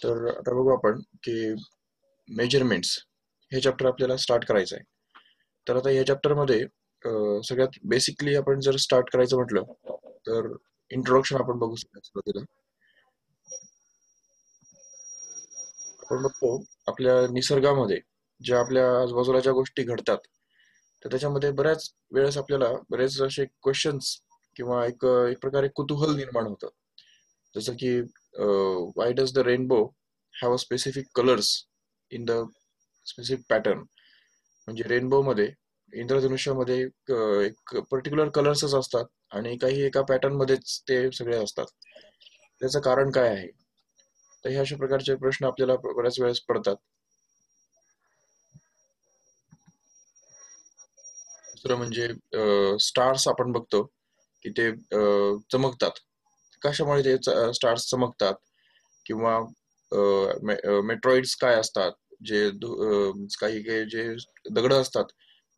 तर आता बघू आपण की मेजरमेंट्स हे चॅप्टर आपल्याला स्टार्ट करायचं आहे. तर आता या चॅप्टरमध्ये सगळ्यात बेसिकली आपण जर स्टार्ट करायचं म्हटलं तर इंट्रोडक्शन आपण बघू सुरुवातीला. आपण बघतो आपल्या निसर्गामध्ये ज्या आपल्या आजूबाजूला ज्या गोष्टी घडतात तर त्याच्यामध्ये बऱ्याच वेळेस आपल्याला बरेच असे क्वेश्चन्स किंवा एक प्रकारे कुतूहल निर्माण होतं. जसं की Y does the rainbow have a specific colours in the specific pattern. म्हणजे रेनबो मध्ये इंद्रधनुष्यामध्ये एक पर्टिक्युलर कलर्सच असतात आणि काही एका पॅटर्न मध्येच ते सगळे असतात. त्याचं कारण काय आहे? तर हे अशा प्रकारचे प्रश्न आपल्याला बऱ्याच वेळेस पडतात. दुसरं म्हणजे स्टार्स आपण बघतो की ते चमकतात. कशामुळे ते स्टार्स चमकतात? किंवा मेट्रॉइड्स काय असतात जे काही काही जे दगड असतात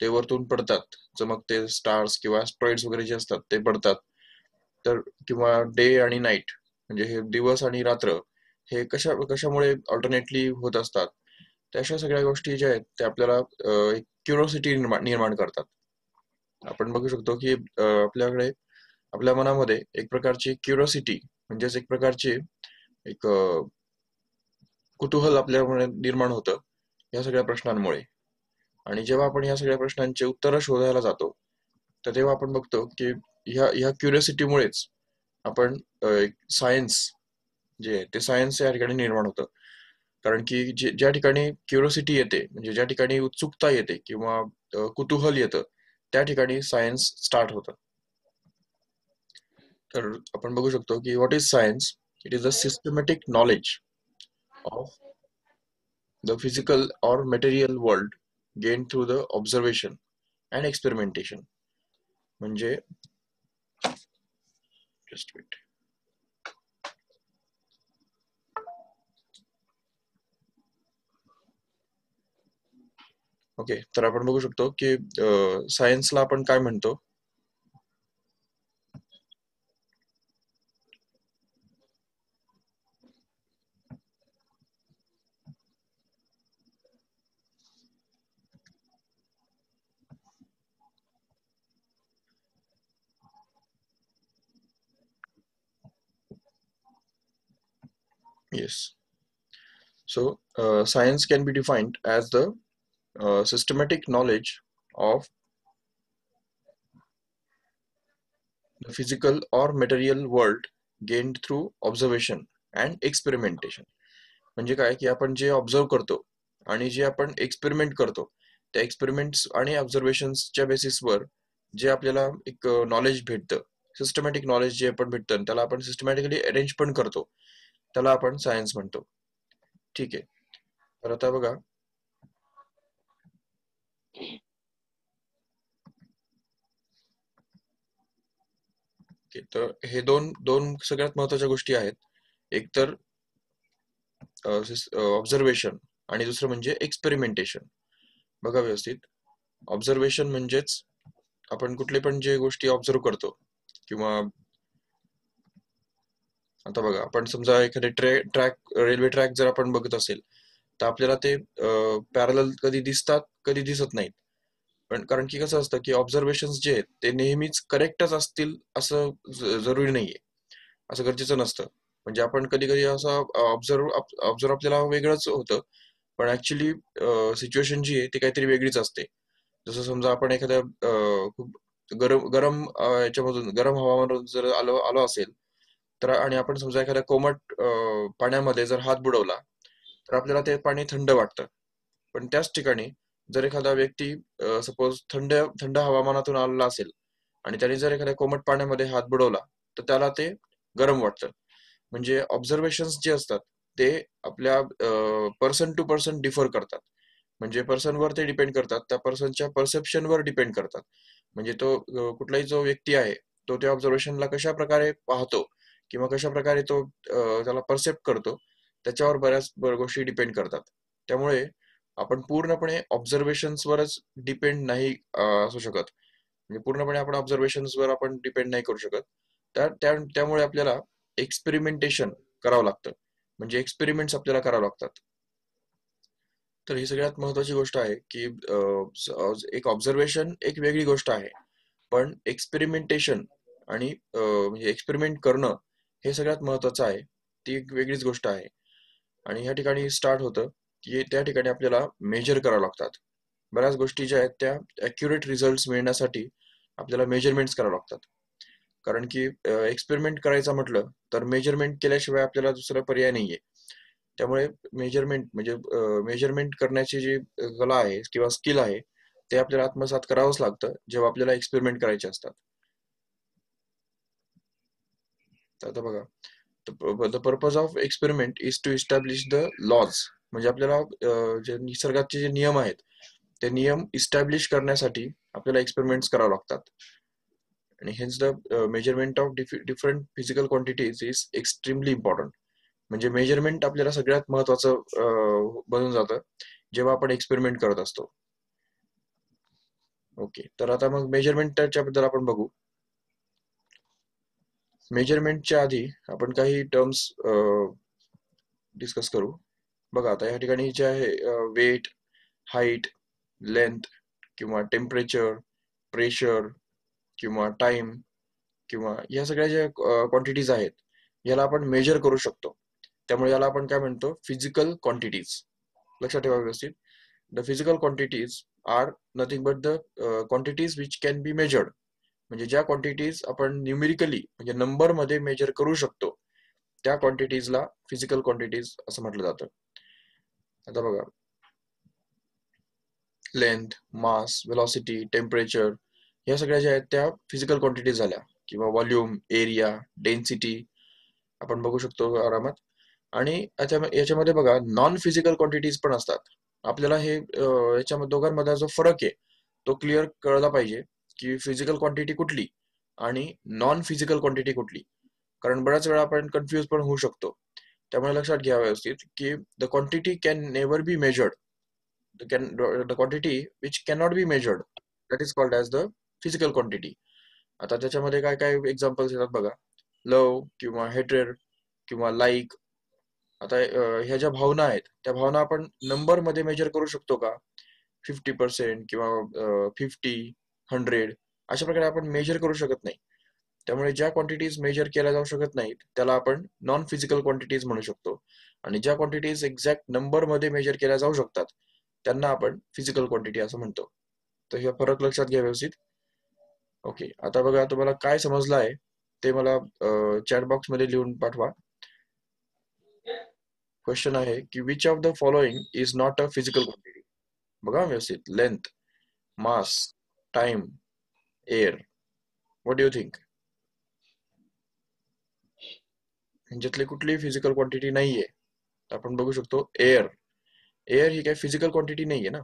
ते वरतून पडतात, चमकते स्टार्स किंवा एस्ट्रॉइड्स वगैरे जे असतात ते पडतात. तर किंवा डे आणि नाईट म्हणजे हे दिवस आणि रात्र हे कशामुळे ऑल्टरनेटली होत असतात. त्या अशा सगळ्या गोष्टी ज्या आहेत त्या आपल्याला एक क्युरिओसिटी निर्माण करतात. आपण बघू शकतो की आपल्याकडे आपल्या मनामध्ये एक प्रकारची क्युरिओसिटी म्हणजेच एक प्रकारची एक कुतूहल आपल्यामुळे निर्माण होतं या सगळ्या प्रश्नांमुळे. आणि जेव्हा आपण या सगळ्या प्रश्नांची उत्तरं शोधायला जातो तर तेव्हा आपण बघतो की ह्या क्युरिओसिटीमुळेच आपण एक सायन्स जे आहे ते सायन्स या ठिकाणी निर्माण होतं. कारण की ज्या ठिकाणी क्युरिओसिटी येते म्हणजे ज्या ठिकाणी उत्सुकता येते किंवा कुतूहल येतं त्या ठिकाणी सायन्स स्टार्ट होतं. तर आपण बघू शकतो की what is science? It is a systematic knowledge of the physical or material world gained through the observation and experimentation. म्हणजे just wait. ओके, तर आपण बघू शकतो की सायन्सला आपण काय म्हणतो? Yes. So, science can be defined as the systematic knowledge of the physical or material world gained through observation and experimentation. म्हणजे काय की आपण जे ऑब्झर्व करतो आणि जे आपण एक्सपेरिमेंट करतो त्या एक्सपेरिमेंट्स आणि ऑब्झर्वेशन्सच्या बेसिसवर जे आपल्याला एक नॉलेज भेटतं, सिस्टमॅटिक नॉलेज जे आपण भेटतं त्याला आपण सिस्टमॅटिकली अरेंज पण करतो, त्याला आपण सायन्स म्हणतो. ठीक आहे. तर आता बघा तर हे दोन दोन सगळ्यात महत्वाच्या गोष्टी आहेत. एक तर ऑब्झर्वेशन आणि दुसरं म्हणजे एक्सपेरिमेंटेशन. बघा व्यवस्थित, ऑब्झर्वेशन म्हणजेच आपण कुठले पण जे गोष्टी ऑब्झर्व करतो किंवा आता बघा आपण समजा एखादे रेल्वे ट्रॅक जर आपण बघत असेल तर आपल्याला ते पॅरलल कधी दिसतात कधी दिसत नाहीत. पण कारण की कसं असतं की ऑब्झर्वेशन जे आहेत ते नेहमीच करेक्टच असतील असं जरुरी नाहीये, असं गरजेचं नसतं. म्हणजे आपण कधी कधी असं ऑब्झर्व आपल्याला वेगळंच होतं पण ऍक्च्युली सिच्युएशन जी आहे ती काहीतरी वेगळीच असते. जसं समजा आपण एखाद्या खूप गरम गरम याच्यामधून गरम हवामानातून जर आलो आलो असेल तर आणि आपण समजा एखाद्या कोमट पाण्यामध्ये जर हात बुडवला तर आपल्याला ते पाणी थंड वाटतं. पण त्याच ठिकाणी जर एखादा व्यक्ती सपोज थंड थंड हवामानातून आलेला असेल आणि त्याने जर एखाद्या कोमट पाण्यामध्ये हात बुडवला तर त्याला ते गरम वाटतं. म्हणजे ऑब्झर्वेशन्स जे असतात ते आपल्या पर्सन टू पर्सन डिफर करतात. म्हणजे पर्सनवर ते डिपेंड करतात, त्या पर्सनच्या परसेप्शनवर डिपेंड करतात. म्हणजे तो कुठलाही जो व्यक्ती आहे तो त्या ऑब्झर्वेशनला कशा प्रकारे पाहतो किंवा कशा प्रकारे तो त्याला परसेप्ट करतो त्याच्यावर बऱ्याच गोष्टी डिपेंड करतात. त्यामुळे आपण पूर्णपणे ऑब्झर्वेशन्सवरच डिपेंड नाही असू शकत. म्हणजे पूर्णपणे आपण ऑब्झर्वेशन्सवर आपण डिपेंड नाही करू शकत. त्यामुळे आपल्याला एक्सपेरिमेंटेशन करावं लागतं. म्हणजे एक्सपेरिमेंट्स आपल्याला करावे लागतात. तर ही सगळ्यात महत्वाची गोष्ट आहे की एक ऑब्झर्वेशन एक वेगळी गोष्ट आहे, पण एक्सपेरिमेंटेशन आणि म्हणजे एक्सपेरिमेंट करणं हे सगळ्यात महत्वाचं आहे. ती एक वेगळीच गोष्ट आहे. आणि ह्या ठिकाणी स्टार्ट होतं की त्या ठिकाणी आपल्याला मेजर करावं लागतात. बऱ्याच गोष्टी ज्या आहेत त्या ॲक्युरेट रिझल्ट्स मिळण्यासाठी आपल्याला मेजरमेंट्स करावे लागतात. कारण की एक्सपेरिमेंट करायचं म्हटलं तर मेजरमेंट केल्याशिवाय आपल्याला दुसरा पर्याय नाहीये. त्यामुळे मेजरमेंट म्हणजे मेजरमेंट करण्याची जी कला आहे किंवा स्किल आहे ते आपल्याला आत्मसात करावंच लागतं जेव्हा आपल्याला एक्सपेरिमेंट करायचे असतात. तर आता बघा, the purpose of experiment is to establish the laws. म्हणजे आपल्याला जे निसर्गाचे जे नियम आहेत ते नियम इस्टॅब्लिश करण्यासाठी आपल्याला एक्सपेरिमेंट्स करावे लागतात. आणि hence the measurement of different physical quantities is extremely important. म्हणजे मेजरमेंट आपल्याला सगळ्यात महत्वाचं बनून जातं जेव्हा आपण एक्सपेरिमेंट करत असतो. ओके, तर आता मग मेजरमेंटच्या बद्दल आपण बघू. मेजरमेंटच्या आधी आपण काही टर्म्स डिस्कस करू. बघा, आता या ठिकाणी जे आहे वेट, हाईट, लेंथ किंवा टेम्परेचर, प्रेशर किंवा टाइम किंवा या सगळ्या ज्या क्वांटिटीज आहेत याला आपण मेजर करू शकतो. त्यामुळे याला आपण काय म्हणतो, फिजिकल क्वांटिटीज. लक्षात ठेवा व्यवस्थित. The physical quantities are nothing but the quantities which can be measured. म्हणजे ज्या क्वांटिटीज आपण न्यूमेरिकली म्हणजे नंबर मध्ये मेजर करू शकतो त्या क्वांटिटीजला फिजिकल क्वांटिटीज असं म्हटलं जातं. आता बघा, लेंथ, मास, वेलॉसिटी, टेम्परेचर या सगळ्या ज्या आहेत त्या फिजिकल क्वांटिटीज झाल्या. किंवा व्हॉल्यूम, एरिया, डेन्सिटी आपण बघू शकतो आरामात. आणि याच्यामध्ये बघा नॉन फिजिकल क्वांटिटीज पण असतात. आपल्याला हे याच्यामध्ये दोघांमधला जो फरक आहे तो क्लिअर कळला पाहिजे की फिजिकल क्वांटिटी कुठली आणि नॉन फिजिकल क्वांटिटी कुठली. कारण बऱ्याच वेळा आपण कन्फ्युज पण होऊ शकतो. त्यामुळे लक्षात घ्या व्यवस्थित की the quantity can never be measured. The quantity which cannot be measured that is called as the physical quantity. आता त्याच्यामध्ये काय काय एक्झाम्पल्स येतात बघा. लव किंवा हेट्रेड किंवा लाईक. आता ह्या ज्या भावना आहेत त्या भावना आपण नंबर मध्ये मेजर करू शकतो का? 50% किंवा 50, 100 अशा प्रकारे आपण मेजर करू शकत नाही. त्यामुळे ज्या क्वांटिटीज मेजर केल्या जाऊ शकत नाहीत त्याला आपण नॉन फिजिकल क्वांटिटीज म्हणू शकतो. आणि ज्या क्वांटिटीज एक्झॅक्ट नंबर मध्ये मेजर केल्या जाऊ शकतात त्यांना आपण फिजिकल क्वांटिटी असं म्हणतो. तर हे फरक लक्षात घ्या व्यवस्थित. ओके, आता बघा तुम्हाला काय समजलं आहे ते मला चॅट बॉक्स मध्ये लिहून पाठवा. क्वेश्चन आहे की which of the following is not a physical quantity. बघा व्यवस्थित. Length, mass, time, air. What do you think? ह्यांच्यातली कुठली फिजिकल क्वांटिटी नाहीये? आपण बघू शकतो एअर. एअर ही काही फिजिकल क्वांटिटी नाहीये ना.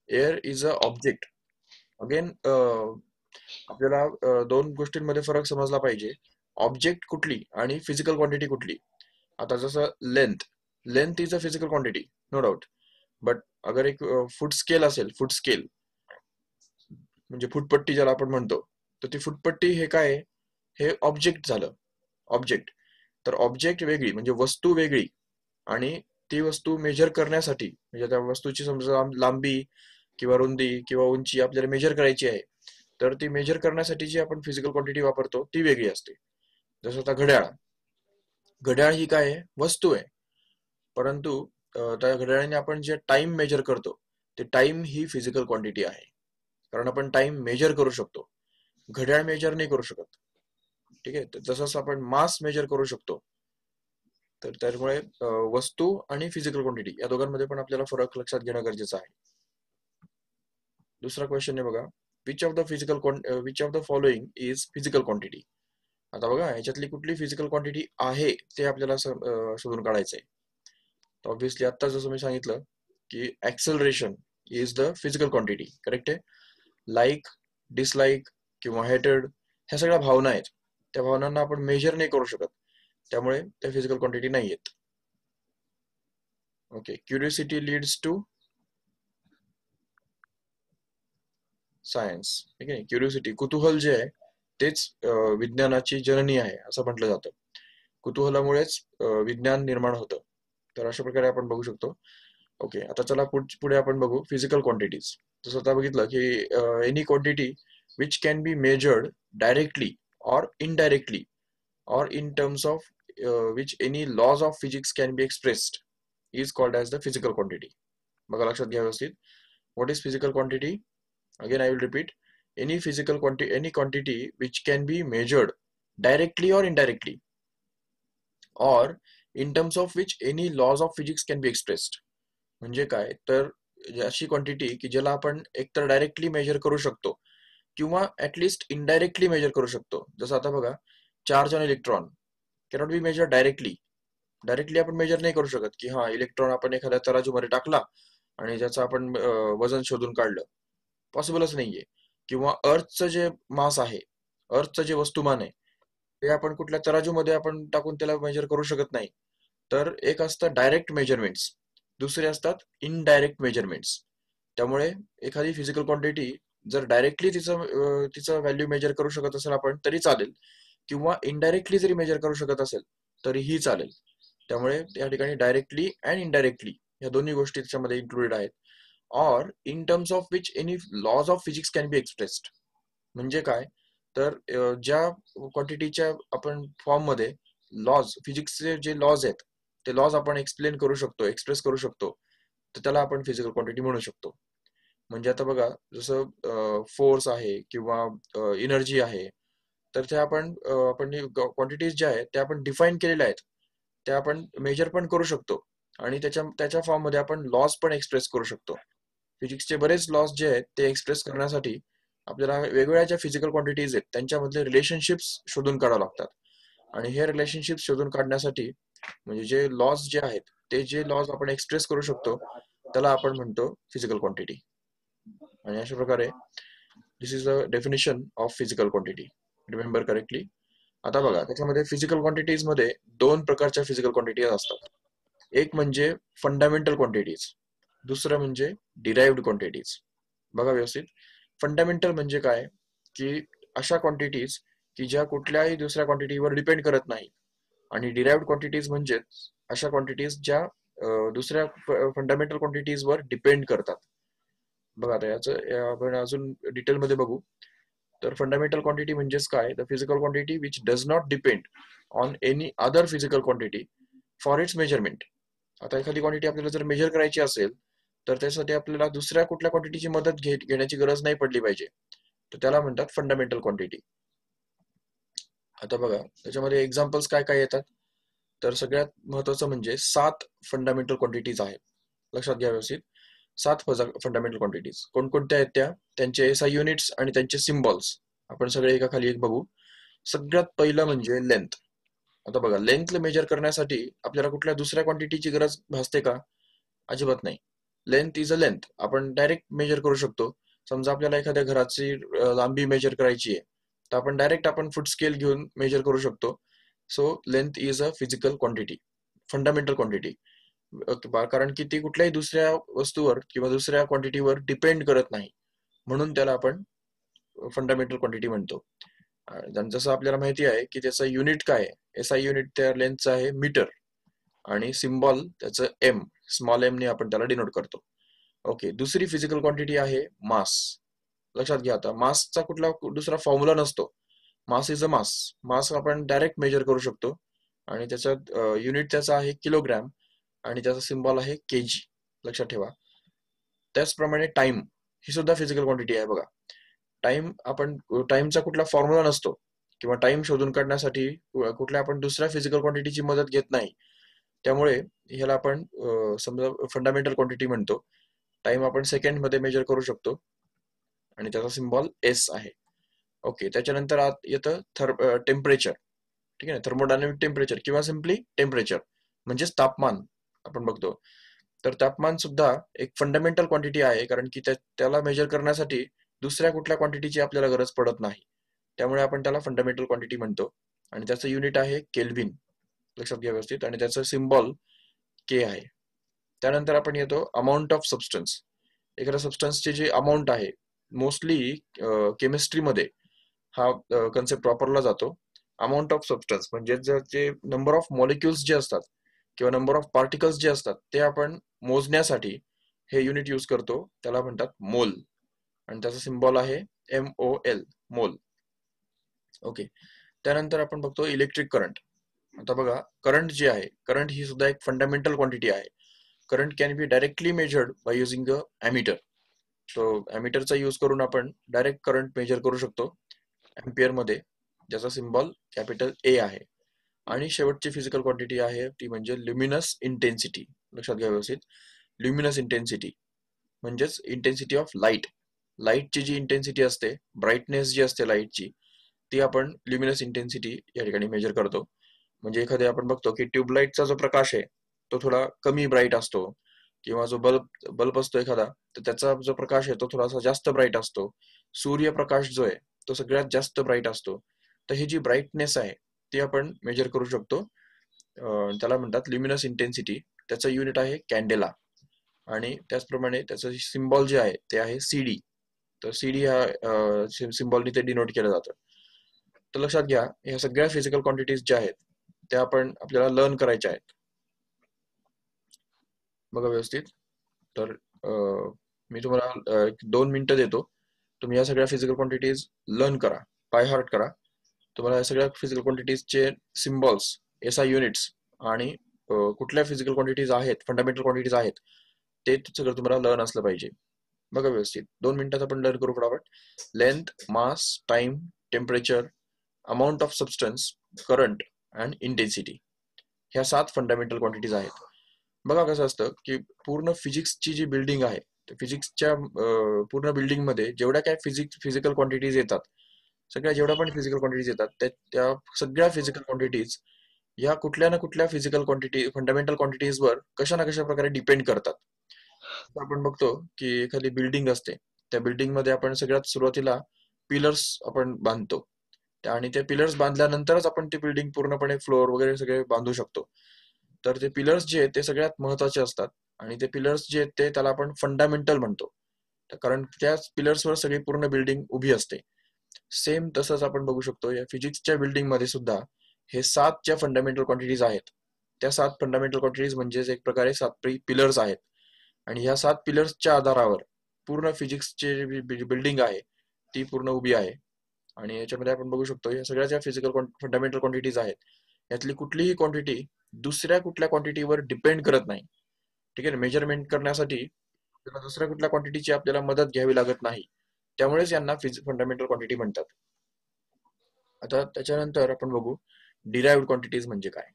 Air is a object. Again आपल्याला दोन गोष्टींमध्ये फरक समजला पाहिजे. ऑब्जेक्ट कुठली आणि फिजिकल क्वांटिटी कुठली. आता जसं length, length is a physical quantity, no doubt. But अगर एक फूट स्केल असेल, फूट स्केल म्हणजे फुटपट्टी ज्याला आपण म्हणतो, तर ती फुटपट्टी हे काय आहे? हे ऑब्जेक्ट झालं. ऑब्जेक्ट. तर ऑब्जेक्ट वेगळी म्हणजे वस्तू वेगळी आणि ती वस्तू मेजर करण्यासाठी म्हणजे त्या वस्तूची समजा लांबी किंवा रुंदी किंवा उंची आपल्याला मेजर करायची आहे तर ती मेजर करण्यासाठी जी आपण फिजिकल क्वांटिटी वापरतो ती वेगळी असते. जसं आता घड्याळ. घड्याळ ही काय आहे? वस्तू आहे. परंतु त्या घड्याळाने आपण जे टाइम मेजर करतो ते टाइम ही फिजिकल क्वांटिटी आहे. कारण आपण टाइम मेजर करू शकतो. घड्याळ मेजर नाही करू शकत. ठीक आहे. तर जसं आपण मास मेजर करू शकतो. तर त्यामुळे वस्तू आणि फिजिकल क्वांटिटी या दोघांमध्ये पण आपल्याला फरक लक्षात घेणं गरजेचं आहे. दुसरा क्वेश्चन आहे बघा. Which of the following is physical quantity. आता बघा याच्यातली कुठली फिजिकल क्वांटिटी आहे ते आपल्याला शोधून काढायचंय. तर ऑब्व्हियसली आता जसं मी सांगितलं की acceleration is the physical quantity. Correct आहे. लाईक, डिसलाईक किंवा हेटेड ह्या सगळ्या भावना आहेत. त्या भावनांना आपण मेजर नाही करू शकत. त्यामुळे त्या फिजिकल क्वांटिटी नाही आहेत. Okay. Curiosity leads to science. ठीक आहे. क्युरियोसिटी, कुतूहल जे आहे तेच विज्ञानाची जननी आहे असं म्हटलं जातं. कुतूहलामुळेच विज्ञान निर्माण होतं. तर अशा प्रकारे आपण बघू शकतो. ओके, आता चला पुढे आपण बघू फिजिकल क्वांटिटीज. जसं आता बघितलं की any quantity which can be measured directly or indirectly or in terms of which any laws of physics can be expressed is called as the physical quantity. बघा लक्षात घ्या व्यवस्थित. What is physical quantity? Again I will repeat. Any quantity which can be measured directly or indirectly or in terms of which any laws of physics can be expressed. म्हणजे काय तर अशी quantity की ज्याला आपण एकतर डायरेक्टली मेजर करू शकतो किंवा ऍटलिस्ट इनडायरेक्टली मेजर करू शकतो. जसं आता बघा, charge on electron cannot be measure directly. Directly आपण मेजर नाही करू शकत की हा इलेक्ट्रॉन आपण एखाद्या तराजूमध्ये टाकला आणि ज्याचं आपण वजन शोधून काढलं. पॉसिबलच नाहीये. किंवा अर्थचं जे मास आहे, अर्थचं जे वस्तुमान आहे, ते आपण कुठल्या तराजूमध्ये आपण टाकून त्याला मेजर करू शकत नाही. तर एक असतं डायरेक्ट मेजरमेंट्स, दुसरे असतात इनडायरेक्ट मेजरमेंट्स. त्यामुळे एखादी फिजिकल क्वांटिटी जर डायरेक्टली तिचं व्हॅल्यू मेजर करू शकत असेल आपण तरी चालेल, किंवा इनडायरेक्टली जरी मेजर करू शकत असेल तरीही चालेल. त्यामुळे त्या ठिकाणी डायरेक्टली अँड इनडायरेक्टली या दोन्ही गोष्टी त्याच्यामध्ये इन्क्लुडेड आहेत. Or in terms of which any laws of physics can be expressed. म्हणजे काय तर ज्या क्वांटिटीच्या आपण फॉर्म मध्ये लॉज, फिजिक्सचे जे लॉज आहेत ते लॉज आपण एक्सप्लेन करू शकतो, एक्सप्रेस करू शकतो, तर त्याला आपण फिजिकल क्वांटिटी म्हणू शकतो. म्हणजे आता बघा, जसं फोर्स आहे किंवा एनर्जी आहे, तर त्या आपण क्वांटिटीज ज्या आहेत त्या आपण डिफाईन केलेल्या आहेत, त्या आपण मेजर पण करू शकतो आणि त्याच्या फॉर्म मध्ये आपण लॉज पण एक्सप्रेस करू शकतो. फिजिक्सचे बरेच लॉज जे आहेत ते एक्सप्रेस करण्यासाठी आपल्याला वेगवेगळ्या ज्या फिजिकल क्वांटिटीज आहेत त्यांच्यामधले रिलेशनशिप्स शोधून काढावं लागतात. आणि हे रिलेशनशिप्स शोधून काढण्यासाठी म्हणजे जे लॉज जे आहेत ते जे लॉज आपण एक्सप्रेस करू शकतो त्याला आपण म्हणतो फिजिकल क्वांटिटी. आणि अशा प्रकारे this is the definition of physical quantity. Remember correctly. आता बघा, त्याच्यामध्ये फिजिकल क्वांटिटीज मध्ये दोन प्रकारच्या फिजिकल क्वांटिटीज असतात. एक म्हणजे फंडामेंटल क्वांटिटीज, दुसरं म्हणजे डिराइव्ड क्वांटिटीज. बघा व्यवस्थित. फंडामेंटल म्हणजे काय की अशा क्वांटिटीज की ज्या कुठल्याही दुसऱ्या क्वांटिटीवर डिपेंड करत नाही. आणि डिराइव्ड क्वांटिटीज म्हणजे अशा क्वांटिटीज ज्या दुसऱ्या फंडामेंटल क्वांटिटीजवर डिपेंड करतात. बघा आता याचं आपण अजून डिटेलमध्ये बघू. तर फंडामेंटल क्वांटिटी म्हणजेच काय, the physical quantity which does not depend on any other physical quantity for its measurement. आता एखादी क्वांटिटी आपल्याला जर मेजर करायची असेल तर त्यासाठी आपल्याला दुसऱ्या कुठल्या क्वांटिटीची मदत घेण्याची गरज नाही पडली पाहिजे, तर त्याला म्हणतात फंडामेंटल क्वांटिटी. आता बघा त्याच्यामध्ये एक्झाम्पल्स काय काय येतात. तर सगळ्यात महत्वाचं म्हणजे 7 फंडामेंटल क्वांटिटीज आहेत. लक्षात घ्या व्यवस्थित. 7 फंडामेंटल क्वांटिटीज कोणकोणत्या आहेत त्या, त्यांचे एसआय युनिट्स आणि त्यांचे सिम्बॉल्स आपण सगळे एका खाली एक बघू. सगळ्यात पहिलं म्हणजे लेंथ. आता बघा, लेंथ मेजर करण्यासाठी आपल्याला कुठल्या दुसऱ्या क्वांटिटीची गरज भासते का? अजिबात नाही. लेंथ इज अ लेंथ आपण डायरेक्ट मेजर करू शकतो. समजा आपल्याला एखाद्या घराची लांबी मेजर करायची आहे तर आपण डायरेक्ट फुट स्केल घेऊन मेजर करू शकतो. So length is a physical quantity, fundamental quantity. कारण की ती कुठल्याही दुसऱ्या वस्तूवर किंवा दुसऱ्या क्वांटिटीवर डिपेंड करत नाही, म्हणून त्याला आपण फंडामेंटल क्वांटिटी म्हणतो. जसं आपल्याला माहिती आहे की त्याचं युनिट काय आहे, एसआय युनिट त्या लेंथचं आहे मीटर, आणि सिम्बॉल त्याचं एम, स्मॉल एम ने आपण त्याला डिनोट करतो. ओके, दुसरी फिजिकल क्वांटिटी आहे मास. लक्षात घ्या, आता मासचा कुठला दुसरा फॉर्म्युला नसतो. मास इज अ मास. मास आपण डायरेक्ट मेजर करू शकतो आणि त्याच्यात युनिट त्याचा आहे किलोग्रॅम आणि त्याचा सिम्बॉल आहे केजी. लक्षात ठेवा. त्याचप्रमाणे टाइम ही सुद्धा फिजिकल क्वांटिटी आहे. बघा, टाइमचा कुठला फॉर्म्युला नसतो किंवा टाइम शोधून काढण्यासाठी कुठल्या आपण दुसऱ्या फिजिकल क्वांटिटीची मदत घेत नाही. त्यामुळे ह्याला आपण समजा फंडामेंटल क्वांटिटी म्हणतो. टाइम आपण सेकंड मध्ये मेजर करू शकतो आणि त्याचा सिम्बॉल एस आहे. ओके, त्याच्यानंतर आत येतं टेम्परेचर. ठीक आहे ना, थर्मोडायनामिक टेम्परेचर किंवा सिम्पली टेम्परेचर म्हणजेच तापमान आपण बघतो. तर तापमान सुद्धा एक फंडामेंटल क्वांटिटी आहे, कारण की त्याला मेजर करण्यासाठी दुसऱ्या कुठल्या क्वांटिटीची आपल्याला गरज पडत नाही. त्यामुळे आपण त्याला फंडामेंटल क्वांटिटी म्हणतो आणि त्याचं युनिट आहे केल्विन. लक्षात घ्या व्यवस्थित. आणि त्याचं सिम्बॉल के आहे. त्यानंतर आपण येतो अमाऊंट ऑफ सबस्टन्स. एखाद्या सबस्टन्सची जी अमाऊंट आहे, मोस्टली केमिस्ट्रीमध्ये हा कन्सेप्ट वापरला जातो. अमाऊंट ऑफ सबस्टन्स म्हणजे जे नंबर ऑफ मॉलिक्युल्स जे असतात किंवा नंबर ऑफ पार्टिकल्स जे असतात ते आपण मोजण्यासाठी हे युनिट यूज करतो, त्याला म्हणतात मोल. आणि त्याचा सिम्बॉल आहे MOL, मोल. ओके. त्यानंतर आपण बघतो इलेक्ट्रिक करंट. आता बघा, करंट जे आहे, करंट ही सुद्धा एक फंडामेंटल क्वांटिटी आहे. Current can be directly measured by using a ammeter. तो ॲमीटरचा यूज करून आपण डायरेक्ट करंट मेजर करू शकतो एम्पियर मध्ये, ज्याचा सिम्बॉल कॅपिटल A आहे. आणि शेवटची फिजिकल क्वांटिटी आहे ती म्हणजे ल्युमिनस इंटेन्सिटी. लक्षात घ्या व्यवस्थित, ल्युमिनस इंटेन्सिटी म्हणजेच इंटेन्सिटी ऑफ लाईट. लाईटची जी इंटेन्सिटी असते, ब्राईटनेस जी असते लाईटची, ती आपण ल्युमिनस इंटेन्सिटी या ठिकाणी मेजर करतो. म्हणजे एखाद्या आपण बघतो की ट्यूबलाईटचा जो प्रकाश आहे तो थोडा कमी ब्राईट असतो, किंवा जो बल्ब बल्ब असतो एखादा, तर त्याचा जो प्रकाश आहे तो थोडासा जास्त ब्राईट असतो. सूर्यप्रकाश जो आहे तो सगळ्यात जास्त ब्राईट असतो. तर ही जी ब्राईटनेस आहे ती आपण मेजर करू शकतो. त्याला म्हणतात ल्युमिनस इंटेन्सिटी. त्याचं युनिट आहे कॅन्डेला. आणि त्याचप्रमाणे त्याचं सिम्बॉल जे आहे ते आहे CD. तर CD ह्या सिम्बॉलनी ते डिनोट केलं जातं. तर लक्षात घ्या, ह्या सगळ्या फिजिकल क्वांटिटीज ज्या आहेत त्या आपण आपल्याला लर्न करायच्या आहेत. बघा व्यवस्थित. तर मी तुम्हाला 2 मिनिटं देतो. तुम्ही या सगळ्या फिजिकल क्वांटिटीज लर्न करा, बाय हार्ट करा. तुम्हाला या सगळ्या फिजिकल क्वांटिटीजचे सिम्बॉल्स, SI युनिट्स आणि कुठल्या फिजिकल क्वांटिटीज आहेत, फंडामेंटल क्वांटिटीज आहेत, ते सगळं तुम्हाला लर्न असलं पाहिजे. बघा व्यवस्थित, 2 मिनिटात आपण लर्न करू फटाफट. Length, mass, time, temperature, amount of substance, current and intensity, ह्या 7 फंडामेंटल क्वांटिटीज आहेत. बघा कसं असतं की पूर्ण फिजिक्सची जी बिल्डिंग आहे, फिजिक्सच्या पूर्ण बिल्डिंग मध्ये जेवढ्या काय फिजिकल क्वांटिटीज येतात, सगळ्या जेवढ्या पण फिजिकल क्वांटिटीज येतात त्या सगळ्या फिजिकल क्वांटिटीज ह्या कुठल्या ना कुठल्या फिजिकल क्वांटिटी, फंडामेंटल क्वांटिटीज वर कशा ना कशा प्रकारे डिपेंड करतात. तर आपण बघतो की एखादी बिल्डिंग असते, त्या बिल्डिंग मध्ये आपण सगळ्यात सुरुवातीला पिलर्स आपण बांधतो, आणि ते पिलर्स बांधल्यानंतरच आपण ती बिल्डिंग पूर्णपणे फ्लोअर वगैरे सगळे बांधू शकतो. तर ते पिलर्स जे आहेत ते सगळ्यात महत्वाचे असतात. आणि ते पिलर्स जे आहेत ते त्याला आपण फंडामेंटल म्हणतो, कारण त्याच पिलर्सवर सगळी पूर्ण बिल्डिंग उभी असते. सेम तसंच आपण बघू शकतो या फिजिक्सच्या बिल्डिंग मध्ये सुद्धा हे 7 ज्या फंडामेंटल क्वांटिटीज आहेत, त्या 7 फंडामेंटल क्वांटिटीज म्हणजेच एक प्रकारे 7 पिलर्स आहेत. आणि ह्या 7 पिलर्सच्या आधारावर पूर्ण फिजिक्सची बिल्डिंग आहे ती पूर्ण उभी आहे. आणि याच्यामध्ये आपण बघू शकतो या सगळ्या ज्या फिजिकल फंडामेंटल क्वांटिटीज आहेत, यातली कुठलीही क्वांटिटी दुसऱ्या कुठल्या क्वांटिटीवर डिपेंड करत नाही. ठीक आहे ना, मेजरमेंट करण्यासाठी त्याला दुसऱ्या कुठल्या क्वांटिटीची आपल्याला मदत घ्यावी लागत नाही. त्यामुळेच यांना फंडामेंटल क्वांटिटी म्हणतात. आता त्याच्यानंतर आपण बघू डिराइव्हड क्वांटिटीज म्हणजे काय.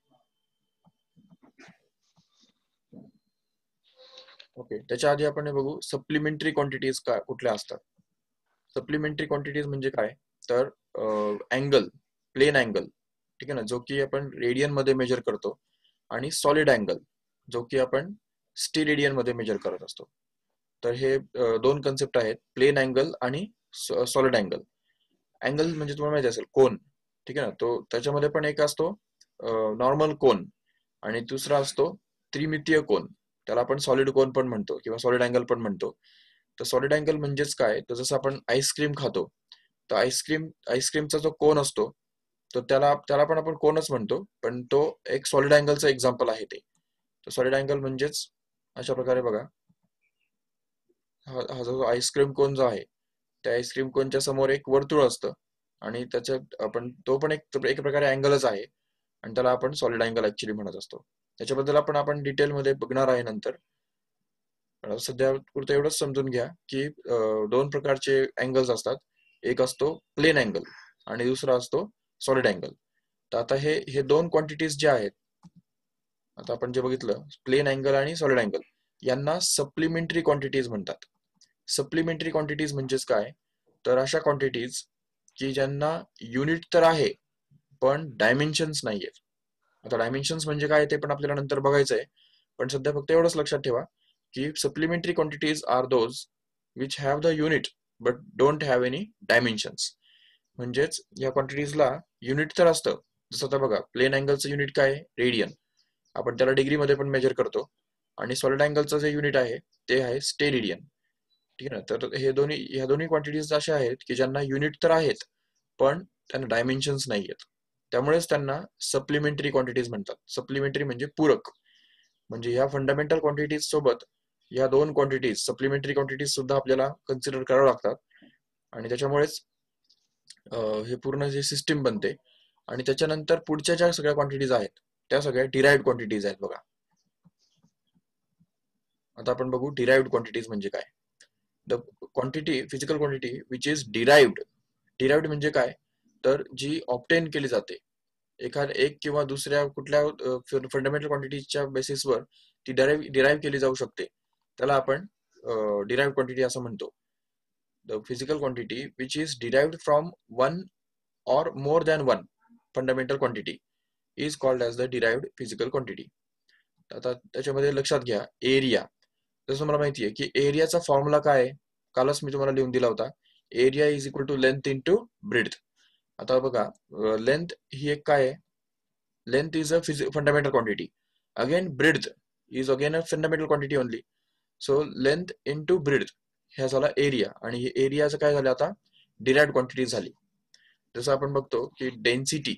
ओके, त्याच्या आधी आपण हे बघू सप्लिमेंटरी क्वांटिटीज काय कुठल्या असतात. सप्लिमेंटरी क्वांटिटीज म्हणजे काय, तर अँगल, प्लेन अँगल, ठीक आहे ना, जो की आपण रेडियन मध्ये मेजर करतो, आणि सॉलिड अँगल जो की आपण स्टेरेडियन मध्ये मेजर करत असतो. तर हे 2 कन्सेप्ट आहेत, प्लेन अँगल आणि सॉलिड अँगल. अँगल म्हणजे तुम्हाला माहिती असेल कोन, ठीक आहे ना, तो त्याच्यामध्ये पण एक असतो नॉर्मल कोन, आणि दुसरा असतो त्रिमितीय कोन. त्याला आपण सॉलिड कोन पण म्हणतो किंवा सॉलिड अँगल पण म्हणतो. तर सॉलिड अँगल म्हणजेच काय, तर जसं आपण आईस्क्रीम खातो, तर आईस्क्रीमचा जो कोन असतो, तर त्याला त्याला पण आपण कोनच म्हणतो, पण तो एक सॉलिड अँगलचं एक्झाम्पल आहे ते. तर सॉलिड अँगल म्हणजेच अशा प्रकारे बघा, हा जो आईस्क्रीम कोन जो आहे, त्या आईस्क्रीम कोनच्या समोर एक वर्तुळ असतं, आणि त्याच्यात आपण तो पण एक प्रकारे अँगलच आहे, आणि त्याला आपण सॉलिड अँगल ऍक्च्युली म्हणत असतो. त्याच्याबद्दल आपण डिटेल मध्ये बघणार आहे नंतर. सध्या पुरतं एवढंच समजून घ्या की 2 प्रकारचे अँगल्स असतात. एक असतो प्लेन अँगल आणि दुसरा असतो सॉलिड अँगल. तर आता हे 2 क्वांटिटीज ज्या आहेत, आता आपण जे बघितलं प्लेन अँगल आणि सॉलिड अँगल, यांना सप्लिमेंटरी क्वांटिटीज म्हणतात. सप्लिमेंटरी क्वांटिटीज म्हणजेच काय, तर अशा क्वांटिटीज की ज्यांना युनिट तर आहे पण डायमेन्शन्स नाहीयेत. आता डायमेन्शन्स म्हणजे काय ते पण आपल्याला नंतर बघायचं आहे, पण सध्या फक्त एवढंच लक्षात ठेवा की supplementary quantities are those which have the unit but don't have any dimensions. म्हणजेच या क्वांटिटीजला युनिट तर असतं. जसं आता बघा, प्लेन अँगलचं युनिट काय आहे, रेडियन, आपण त्याला डिग्री मध्ये पण मेजर करतो. आणि सॉलिड अँगलचं जे युनिट आहे ते आहे स्टेरेडियन. ठीक आहे ना. तर ह्या दोन्ही क्वांटिटीज अशा आहेत की ज्यांना युनिट तर आहेत पण त्यांना डायमेन्शन्स नाही आहेत. त्यामुळेच त्यांना सप्लिमेंटरी क्वांटिटीज म्हणतात. सप्लिमेंटरी म्हणजे पूरक. म्हणजे ह्या फंडामेंटल क्वांटिटीज सोबत ह्या दोन क्वांटिटीज सप्लिमेंटरी क्वांटिटीज सुद्धा आपल्याला कन्सिडर करावं लागतात आणि त्याच्यामुळेच हे पूर्ण जे सिस्टीम बनते. आणि त्याच्यानंतर पुढच्या ज्या सगळ्या क्वांटिटीज आहेत त्या सगळ्या डिराइव्ड क्वांटिटीज आहेत बघा. आता आपण बघू डिराइव्ड क्वांटिटीज म्हणजे काय. The quantity physical quantity which is derived. Derived म्हणजे काय, तर जी ऑब्टेन केली जाते एक किंवा दुसऱ्या कुठल्या फंडामेंटल क्वांटिटीच्या बेसिसवर ती डिराइव्ह केली जाऊ शकते, त्याला आपण डिराइव्ड क्वांटिटी असं म्हणतो. The physical quantity which is derived from one or more than one fundamental quantity is called as the derived physical quantity. आता त्याच्यामध्ये लक्षात घ्या एरिया. जसं मला माहिती आहे की एरियाचा फॉर्म्युला काय आहे, कालच मी तुम्हाला लिहून दिला होता. Area is equal to length into breadth. आता बघा लेंथ ही एक काय आहे, length is a fundamental quantity. Again breadth is again a fundamental quantity only. So length into breadth ह्या झाला एरिया, आणि हे एरियाचं काय झालं आता डिराइव्ड क्वांटिटी झाली. जसं आपण बघतो की डेन्सिटी,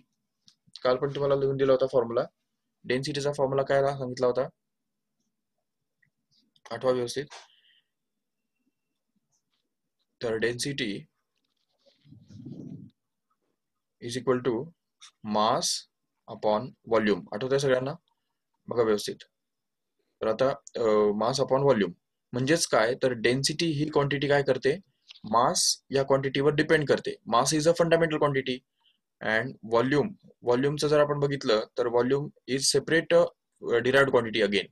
काल पण तुम्हाला लिहून दिला होता फॉर्म्युला. डेन्सिटीचा फॉर्म्युला काय सांगितला होता, आठवा व्यवस्थित. तर density is equal to mass upon volume. आठवतंय सगळ्यांना, बघा व्यवस्थित. तर आता मास अपॉन व्हॉल्यूम म्हणजेच काय, तर डेन्सिटी ही क्वांटिटी काय करते, मास या क्वांटिटीवर डिपेंड करते. Mass is a fundamental quantity and व्हॉल्यूमचं जर आपण बघितलं तर volume is separate derived quantity again,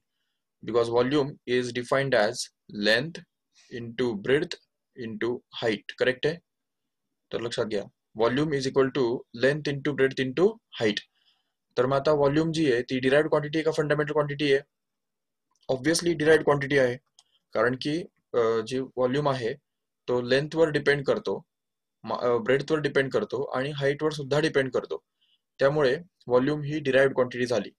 because volume is defined as length into breadth into height. Correct आहे. तर लक्षात घ्या volume is equal to length into breadth into height. तर मग आता व्हॉल्यूम जी आहे ती डिराइव्ड क्वांटिटी आहे का फंडामेंटल क्वांटिटी आहे? ऑब्व्हियसली डिराइव्ड क्वांटिटी आहे, कारण की जी व्हॉल्यूम आहे तो लेंथवर डिपेंड करतो, ब्रेडथवर डिपेंड करतो आणि हाईटवर सुद्धा डिपेंड करतो. त्यामुळे व्हॉल्यूम ही डिराइव्ड क्वांटिटी झाली.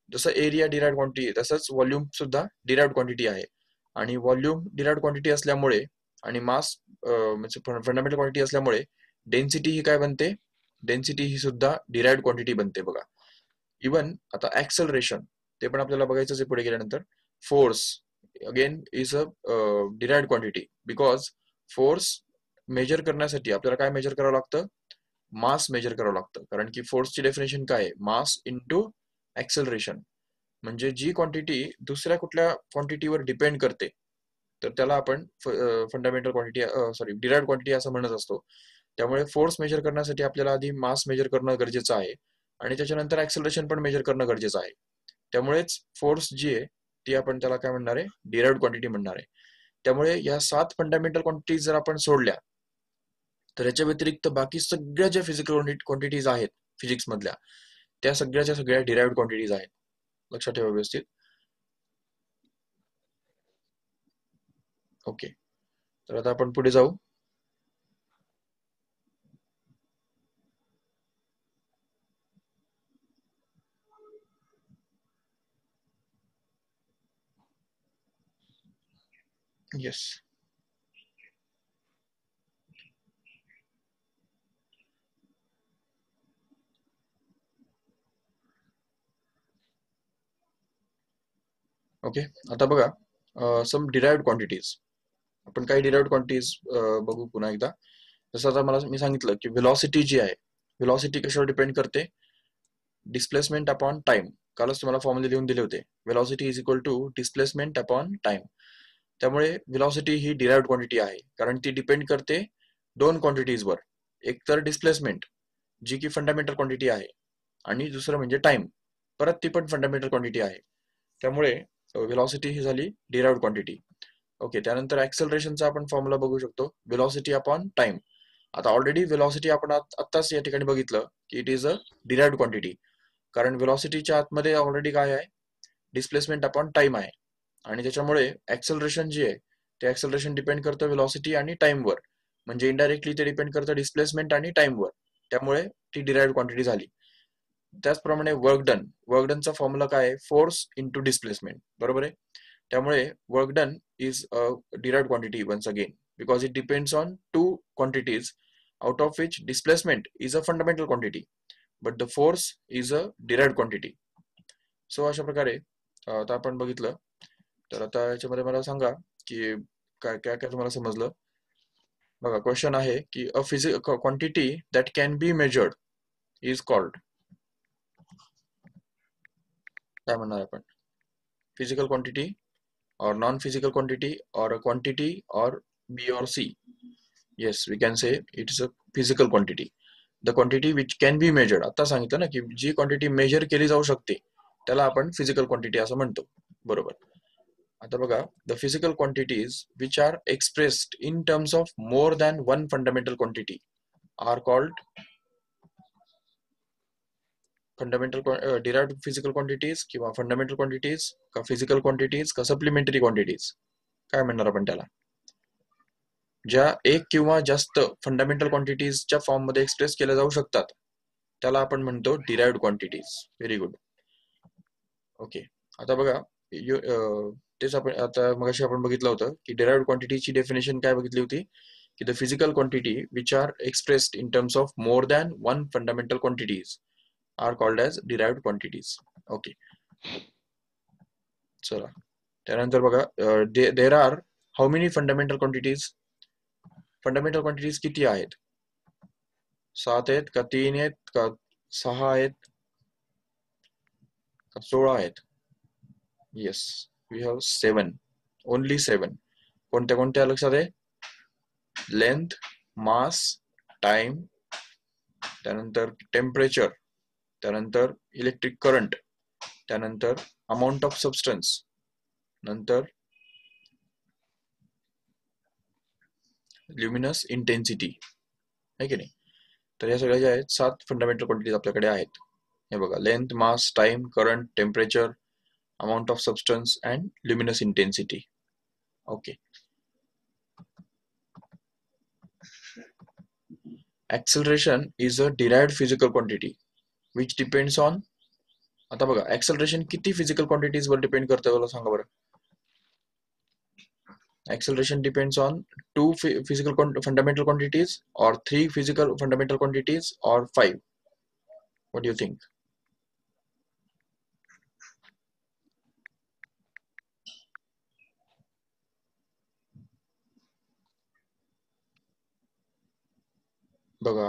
जसं एरिया डिराइव्ड क्वांटिटी आहे तसंच व्हॉल्यूम सुद्धा डिराइव्ड क्वांटिटी आहे. आणि व्हॉल्यूम डिराइव्ड क्वांटिटी असल्यामुळे आणि मास म्हणजे फंडामेंटल क्वांटिटी असल्यामुळे डेन्सिटी ही काय बनते, डेन्सिटी ही सुद्धा डिराइव्ड क्वांटिटी बनते बघा. इवन आता ऍक्सेलरेशन ते पण आपल्याला बघायचं आहे पुढे गेल्यानंतर. Force again is a derived quantity, because force measure करण्यासाठी आपल्याला काय मेजर करावं लागतं, मास मेजर करावं लागतं. कारण की फोर्सची डेफिनेशन काय आहे, मास इंटू ऍक्सेलरेशन. म्हणजे जी क्वांटिटी दुसऱ्या कुठल्या क्वांटिटीवर डिपेंड करते तर त्याला आपण fundamental quantity sorry derived quantity असं म्हणत असतो. त्यामुळे फोर्स मेजर करण्यासाठी आपल्याला आधी मास मेजर करणं गरजेचं आहे आणि त्याच्यानंतर ऍक्सेलरेशन पण मेजर करणं गरजेचं आहे. त्यामुळेच फोर्स जी आहे ती आपण त्याला काय म्हणणार आहे, डिराइव्ड क्वांटिटी म्हणणार आहे. त्यामुळे या 7 फंडामेंटल क्वांटिटीज जर आपण सोडल्या तर याच्या व्यतिरिक्त बाकी सगळ्या ज्या फिजिकल क्वांटिटीज आहेत फिजिक्स मधल्या त्या सगळ्याच्या सगळ्या डिराइव्ड क्वांटिटीज आहेत. लक्षात ठेवा व्यवस्थित. ओके, तर आता आपण पुढे जाऊ. येस. ओके, आता बघा सम डिराइव्ड क्वांटिटीज. आपण काही डिराइव्ड क्वांटिटीज बघू पुन्हा एकदा. जसं आता मला मी सांगितलं की व्हेलॉसिटी जी आहे, व्हेलॉसिटी कशावर डिपेंड करते, डिस्प्लेसमेंट अपॉन टाइम. कालच तुम्हाला फॉर्म्युले लिहून दिले होते, velocity is equal to displacement upon time. त्यामुळे व्हेलॉसिटी ही डिराइव्ड क्वांटिटी आहे, कारण ती डिपेंड करते दोन क्वांटिटीजवर. एक तर डिस्प्लेसमेंट जी की फंडामेंटल क्वांटिटी आहे, आणि दुसरं म्हणजे टाइम, परत ती पण फंडामेंटल क्वांटिटी आहे. त्यामुळे व्हेलॉसिटी ही झाली डिराइव्ड क्वांटिटी. ओके, त्यानंतर ऍक्सेलरेशनचा आपण फॉर्म्युला बघू शकतो, व्हेलॉसिटी अपॉन टाइम. आता ऑलरेडी व्हेलॉसिटी आपण आत्ताच या ठिकाणी बघितलं की it is a derived quantity, कारण व्हेलॉसिटीच्या आतमध्ये ऑलरेडी काय आहे, डिस्प्लेसमेंट अपॉन टाइम आहे. आणि त्याच्यामुळे ऍक्सेलरेशन जे आहे ते ऍक्सेलरेशन डिपेंड करतं व्हेलॉसिटी आणि टाइमवर, म्हणजे इनडायरेक्टली ते डिपेंड करतं डिस्प्लेसमेंट आणि टाइमवर. त्यामुळे ती डिराइव्ड क्वांटिटी झाली. त्याचप्रमाणे वर्क डनचा फॉर्म्युला काय आहे, फोर्स इंटू डिस्प्लेसमेंट, बरोबर आहे. त्यामुळे work done is a derived quantity once again, because it depends on two quantities, out of which displacement is a fundamental quantity but the force is a derived quantity. So अशा प्रकारे आता आपण बघितलं, तर आता याच्यामध्ये मला सांगा की काय काय काय तुम्हाला समजलं. बघा, क्वेश्चन आहे की अ physical quantity that can be measured is called. काय म्हणणार आपण? Physical quantity or non-physical quantity or a quantity or B or C? Yes, we can say it is a physical quantity. The quantity which can be measured. आता सांगितलं ना की जी quantity major केली जाऊ शकते त्याला आपण फिजिकल क्वांटिटी असं म्हणतो. बरोबर. आता बघा, the physical quantities which are expressed in terms of more than one fundamental quantity are called fundamental derived physical quantities किंवा फंडामेंटल क्वांटिटीज का फिजिकल क्वांटिटीज का सप्लिमेंटरी क्वांटिटीज. काय म्हणणार आपण त्याला? ज्या एक किंवा जास्त फंडामेंटल क्वांटिटीजच्या फॉर्म मध्ये एक्सप्रेस केल्या जाऊ शकतात त्याला आपण म्हणतो derived quantities. Very good. Okay. आता बघा, तेच आपण आता मगाशी आपण बघितलं होतं की डिराइव्ड क्वांटिटीची डेफिनेशन काय बघितली होती की the physical quantity which are expressed in terms of more than one fundamental quantities are called as derived quantities. Okay, चला त्यानंतर बघा, there are how many fundamental quantities. Fundamental quantities किती आहेत? 7 आहेत का 3 आहेत का 6 आहेत का 16 आहेत? Yes, we have 7, only 7. कोणत्या कोणत्या लक्षात आहे? लेंथ, मास, टाइम, त्यानंतर टेम्परेचर, त्यानंतर इलेक्ट्रिक करंट, त्यानंतर अमाऊंट ऑफ सबस्टन्स, नंतर ल्युमिनस इंटेन्सिटी. आहे की नाही? तर या सगळ्या ज्या आहेत 7 फंडामेंटल क्वांटिटीज आपल्याकडे आहेत. हे बघा, length, mass, time, current, temperature, amount of substance and luminous intensity. Okay. Acceleration is a derived physical quantity which depends on. आता बघा, acceleration किती physical quantities वर डिपेंड करतं मला सांगा बरं. Acceleration depends on 2 physical fundamental quantities or 3 physical fundamental quantities or 5. What do you think? बघा,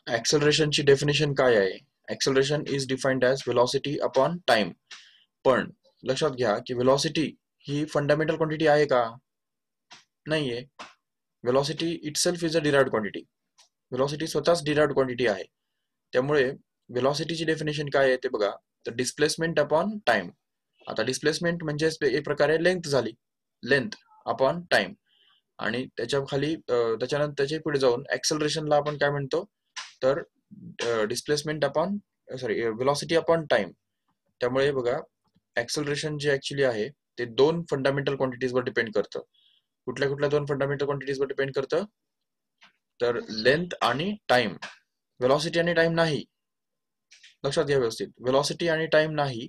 acceleration ची डेफिनेशन काय आहे? Acceleration is defined as velocity upon time. पण लक्षात घ्या की velocity ही फंडामेंटल क्वांटिटी आहे का? नाहीये. Velocity itself is a derived quantity. Velocity स्वतःच डिराइव्ड क्वांटिटी आहे. त्यामुळे वेलॉसिटीची डेफिनेशन काय आहे ते बघा, तर डिस्प्लेसमेंट अपॉन टाइम. आता डिस्प्लेसमेंट म्हणजे एक प्रकारे लेंथ झाली, लेंथ अपॉन टाइम. आणि त्याच्या खाली त्याच्यानंतर त्याच्या पुढे जाऊन ऍक्सेलरेशनला आपण काय म्हणतो, तर displacement upon velocity upon time. त्यामुळे बघा, ऍक्सेलरेशन जे ऍक्च्युली आहे ते 2 फंडामेंटल क्वांटिटीजवर डिपेंड करतं. कुठल्या कुठल्या 2 फंडामेंटल क्वांटिटीजवर डिपेंड करतं? तर लेंथ आणि टाइम. वेलॉसिटी आणि टाइम नाही. लक्षात घ्या व्यवस्थित, वेलॉसिटी आणि टाइम नाही,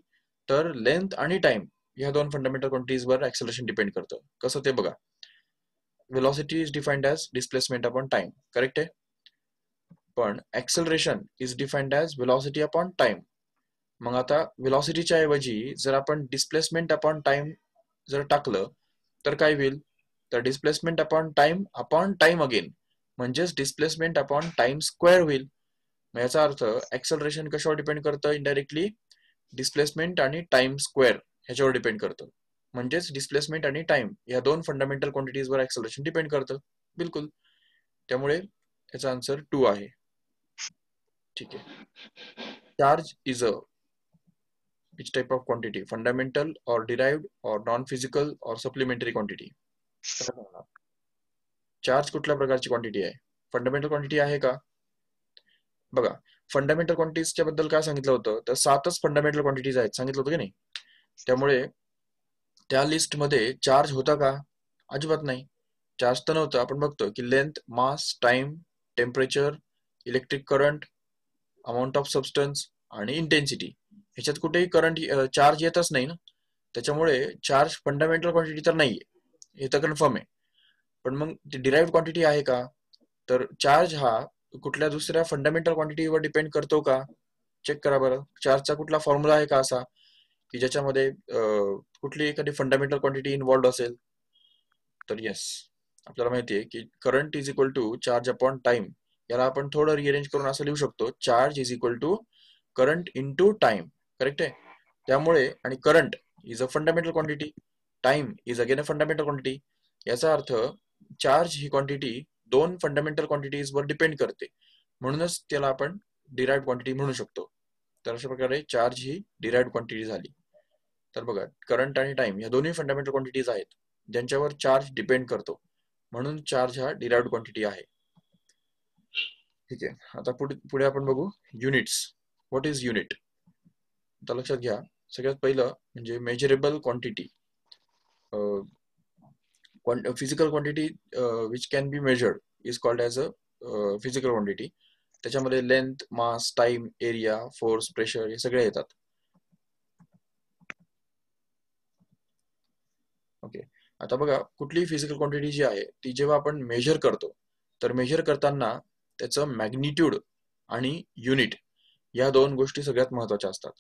तर लेंथ आणि टाइम ह्या 2 फंडामेंटल क्वांटिटीजवर ऍक्सेलरेशन डिपेंड करतं. कसं ते बघा, velocity is defined as displacement upon time, correct आहे. पण acceleration is defined as velocity upon time. मग आता वेलॉसिटीच्या ऐवजी जर आपण डिस्प्लेसमेंट अपॉन टाइम जर टाकलं तर काय होईल? तर डिस्प्लेसमेंट अपॉन टाइम अगेन, म्हणजेच डिस्प्लेसमेंट अपॉन टाइम स्क्वेअर होईल. याचा अर्थ ऍक्सेलरेशन कशावर डिपेंड करतं? इनडायरेक्टली डिस्प्लेसमेंट आणि टाइम स्क्वेअर ह्याच्यावर डिपेंड करतं. म्हणजेच डिस्प्लेसमेंट आणि टाइम या 2 फंडामेंटल क्वांटिटीजवर ऍक्सेलरेशन डिपेंड करतं. बिलकुल. त्यामुळे याचा आन्सर 2 आहे. ठीक आहे. Charge is a which type of quantity? Fundamental or derived or non-physical or supplementary quantity? Charge कुठल्या प्रकारची क्वांटिटी आहे? फंडामेंटल क्वांटिटी आहे का? बघा, फंडामेंटल क्वांटिटीजच्या बद्दल काय सांगितलं होतं, तर 7च फंडामेंटल क्वांटिटीज आहेत सांगितलं होतं की नाही. त्यामुळे त्या लिस्ट मध्ये चार्ज होता का? अजिबात नाही. चार्ज तर नव्हतं. आपण बघतो की length, mass, time, temperature, electric current, amount of substance आणि इंटेन्सिटी ह्याच्यात कुठेही करंट चार्ज येतच नाही ना. त्याच्यामुळे चार्ज फंडामेंटल क्वांटिटी तर नाहीये, हे तर कन्फर्म आहे. पण मग डिराइव्ड क्वांटिटी आहे का? तर चार्ज हा कुठल्या दुसऱ्या फंडामेंटल क्वांटिटीवर डिपेंड करतो का? चेक करा बरं. चार्जचा कुठला फॉर्म्युला आहे का असा की ज्याच्यामध्ये कुठली एखादी फंडामेंटल क्वांटिटी इन्व्हॉल्ड असेल, तर येस, आपल्याला माहिती आहे की current is equal to charge upon time. याला आपण थोडं रिअरेंज करून असं लिहू शकतो, charge is equal to current into time. Correct आहे. त्यामुळे आणि current is a fundamental quantity, time is again a fundamental quantity. याचा अर्थ चार्ज ही क्वांटिटी दोन फंडामेंटल क्वांटिटीज वर डिपेंड करते, म्हणूनच त्याला आपण डिराइव्ड क्वांटिटी म्हणू शकतो. तर अशा प्रकारे चार्ज ही डिराइव्ड क्वांटिटी झाली. तर बघा, करंट आणि टाइम या दोन्ही फंडामेंटल क्वांटिटीज आहेत ज्यांच्यावर चार्ज डिपेंड करतो, म्हणून चार्ज हा डिराइव्ड क्वांटिटी आहे. ठीक आहे. आता पुढे पुढे आपण बघू युनिट्स. What is unit? आता लक्षात घ्या, सगळ्यात पहिलं म्हणजे measurable quantity. Physical quantity which can be measured is called as a physical quantity. त्याच्यामध्ये length, mass, time, area, force, pressure हे सगळे येतात. ओके. आता बघा, कुठलीही फिजिकल क्वांटिटी जी आहे ती जेव्हा आपण मेजर करतो, तर मेजर करताना त्याचं मॅग्निट्यूड आणि युनिट या दोन गोष्टी सगळ्यात महत्वाच्या असतात.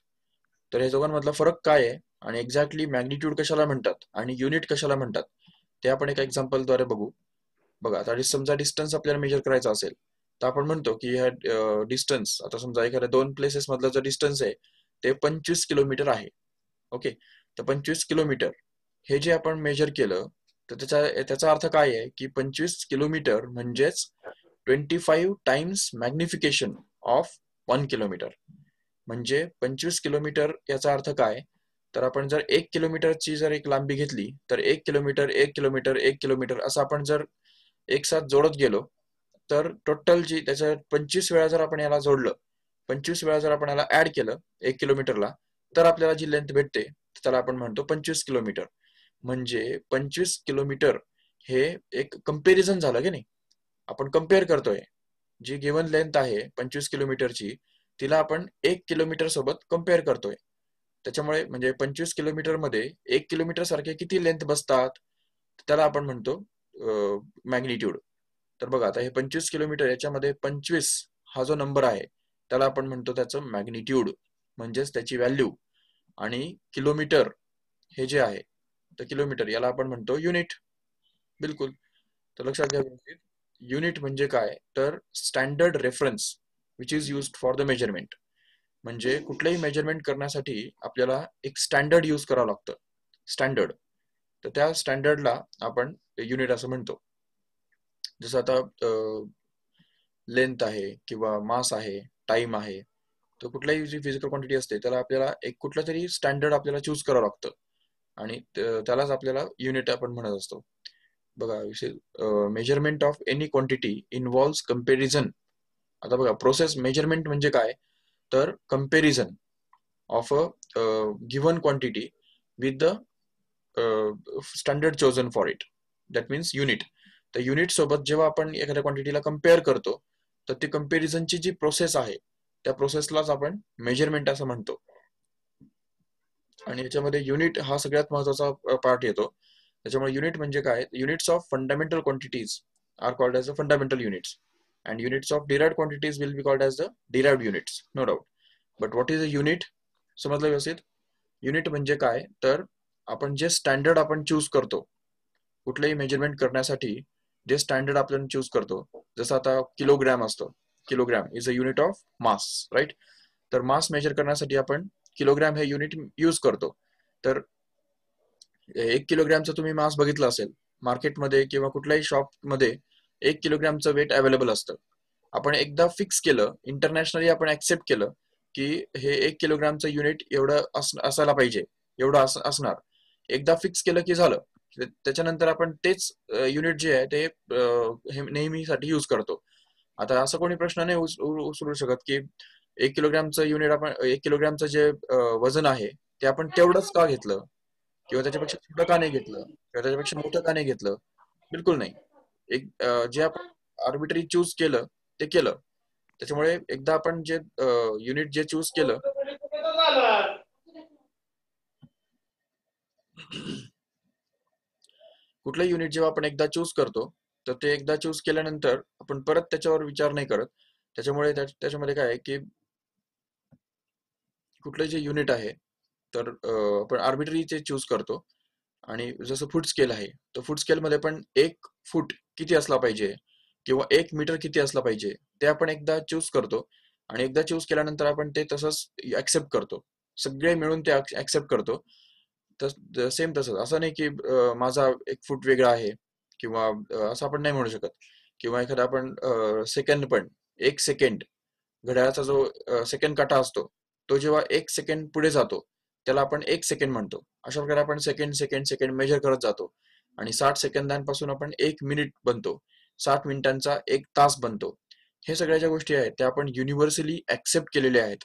तर या दोघांमधला फरक काय आहे आणि एक्झॅक्टली मॅग्निट्यूड कशाला म्हणतात आणि युनिट कशाला म्हणतात, ते आपण एका एक्झाम्पलद्वारे बघू. बघा, आता समजा डिस्टन्स आपल्याला मेजर करायचा असेल, तर आपण म्हणतो की ह्या डिस्टन्स, आता समजा एखाद्या दोन प्लेसेस मधला जो डिस्टन्स आहे ते 25 किलोमीटर आहे. ओके. तर 25 किलोमीटर हे जे आपण मेजर केलं, तर त्याचा अर्थ काय आहे की 25 किलोमीटर म्हणजेच 25 टाइम्स मॅग्निफिकेशन ऑफ 1 किलोमीटर. म्हणजे 25 किलोमीटर याचा अर्थ काय, तर आपण जर 1 किलोमीटरची जर एक लांबी घेतली, तर 1 किलोमीटर 1 किलोमीटर 1 किलोमीटर असं आपण जर एक साथ जोडत गेलो, तर टोटल जी त्याच्या 25 वेळा जर आपण याला जोडलं, 25 वेळा जर आपण याला ऍड केलं 1 किलोमीटरला, तर आपल्याला जी लेंथ भेटते त्याला आपण म्हणतो 25 किलोमीटर. म्हणजे 25 किलोमीटर हे एक कंपॅरिझन झालं की नाही. आपण कम्पेअर करतोय, जी गिवन लेंथ आहे 25 किलोमीटरची, तिला आपण 1 किलोमीटर सोबत कम्पेअर करतोय. त्याच्यामुळे म्हणजे 25 किलोमीटर मध्ये 1 किलोमीटर सारखे किती लेंथ बसतात, त्याला आपण म्हणतो मॅग्निट्यूड. तर बघा, आता हे 25 किलोमीटर याच्यामध्ये 25 हा जो नंबर आहे त्याला आपण म्हणतो त्याचं मॅग्निट्यूड, म्हणजेच त्याची व्हॅल्यू. आणि किलोमीटर हे जे आहे, तर किलोमीटर याला आपण म्हणतो युनिट. बिलकुल. तर लक्षात घ्या, युनिट म्हणजे काय, तर standard reference which is used for the measurement. म्हणजे कुठलंही मेजरमेंट करण्यासाठी आपल्याला एक स्टँडर्ड यूज करावं लागतं, स्टँडर्ड. तर त्या स्टँडर्डला आपण युनिट असं म्हणतो. जसं आता लेंथ आहे किंवा मास आहे, टाइम आहे, तर कुठल्याही जी फिजिकल क्वांटिटी असते त्याला आपल्याला एक कुठला तरी स्टँडर्ड आपल्याला चूज करावं लागतं, आणि त्यालाच आपल्याला युनिट आपण म्हणत असतो. बघा, measurement of any quantity involves comparison. आता बघा, प्रोसेस मेजरमेंट म्हणजे काय, तर comparison of a given quantity with the standard chosen for it, that means unit. तर युनिट सोबत जेव्हा आपण एखाद्या क्वांटिटीला कम्पेअर करतो, तर ती कंपॅरिझनची जी प्रोसेस आहे त्या प्रोसेसलाच आपण मेजरमेंट असं म्हणतो. आणि याच्यामध्ये युनिट हा सगळ्यात महत्वाचा पार्ट येतो. त्याच्यामुळे युनिट म्हणजे काय, units of fundamental quantities are called as the fundamental units, and units of derived quantities will be called as the derived units, no doubt. But what is a unit, समजलं व्यवस्थित? Unit म्हणजे काय, तर आपण जे standard आपण choose करतो कुठलंही मेजरमेंट करण्यासाठी, जे स्टँडर्ड आपण चूज करतो, जसं आता किलोग्रॅम असतं, kilogram is a unit of mass, right. तर मास मेजर करण्यासाठी आपण किलोग्रॅम हे युनिट यूज करतो. तर 1 किलोग्रॅमचं तुम्ही मास बघितलं असेल मार्केटमध्ये किंवा कुठल्याही शॉपमध्ये, 1 किलोग्रॅमचं वेट अवेलेबल असतं. आपण एकदा फिक्स केलं, इंटरनॅशनली आपण ऍक्सेप्ट केलं की हे 1 किलोग्रॅमचं युनिट एवढं असायला पाहिजे, एवढं असणार. एकदा फिक्स केलं की झालं. त्याच्यानंतर आपण तेच युनिट जे आहे ते हे नेहमीसाठी यूज करतो. आता असा कोणी प्रश्न नाही उचलू शकत की 1 किलोग्रॅमचं युनिट, आपण 1 किलोग्रॅमचं जे वजन आहे ते आपण तेवढंच का घेतलं, किंवा त्याच्यापेक्षा छोटं का नाही घेतलं, किंवा त्याच्यापेक्षा मोठं का नाही घेतलं. बिलकुल नाही. एक जे आपण आर्बिटरी चूज केलं ते केलं. त्याच्यामुळे एकदा आपण जे युनिट जे चूज केलं, कुठलं युनिट जेव्हा आपण एकदा चूज करतो, तर ते एकदा चूज केल्यानंतर आपण परत त्याच्यावर विचार नाही करत. त्याच्यामुळे त्याच्यामध्ये काय आहे की कुठलं जे युनिट आहे तर आपण आर्बिट्ररीचे चूज करतो. आणि जसं फूट स्केल आहे, तर फूट स्केलमध्ये पण 1 फूट किती असला पाहिजे किंवा 1 मीटर किती असला पाहिजे, ते आपण एकदा चूज करतो आणि एकदा चूज केल्यानंतर आपण ते तसंच ॲक्सेप्ट करतो. सगळे मिळून ते ॲक्सेप्ट करतो. सेम तसंच. असं नाही की माझा 1 फूट वेगळा आहे किंवा असं आपण नाही म्हणू शकत किंवा एखादा आपण सेकंद पण 1 सेकंड घड्याळाचा जो सेकंड काटा असतो, तो जेव्हा 1 सेकंड पुढे जातो, त्याला आपण 1 सेकंड म्हणतो. अशा प्रकारे आपण सेकंड, सेकंड, सेकंड मेजर करत जातो आणि 60 सेकंदांपासून आपण 1 मिनिट बनतो. 60 मिनिटांचा 1 तास बनतो. हे सगळ्या ज्या गोष्टी आहेत, त्या आपण युनिव्हर्सली ॲक्सेप्ट केलेल्या आहेत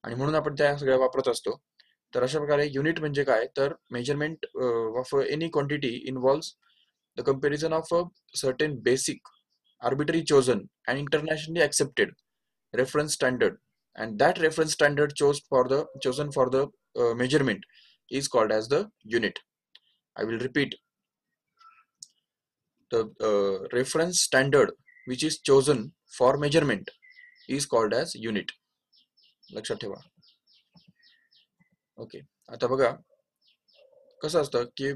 आणि म्हणून आपण त्या सगळ्या वापरत असतो. तर अशा प्रकारे युनिट म्हणजे काय? तर measurement of any quantity involves the comparison of a certain basic, arbitrary chosen and internationally accepted reference standard, and that reference standard chosen for the measurement is called as the unit. I will repeat, the reference standard which is chosen for measurement is called as unit. लक्षात ठेवा. Okay. आता बघा कसं असतं की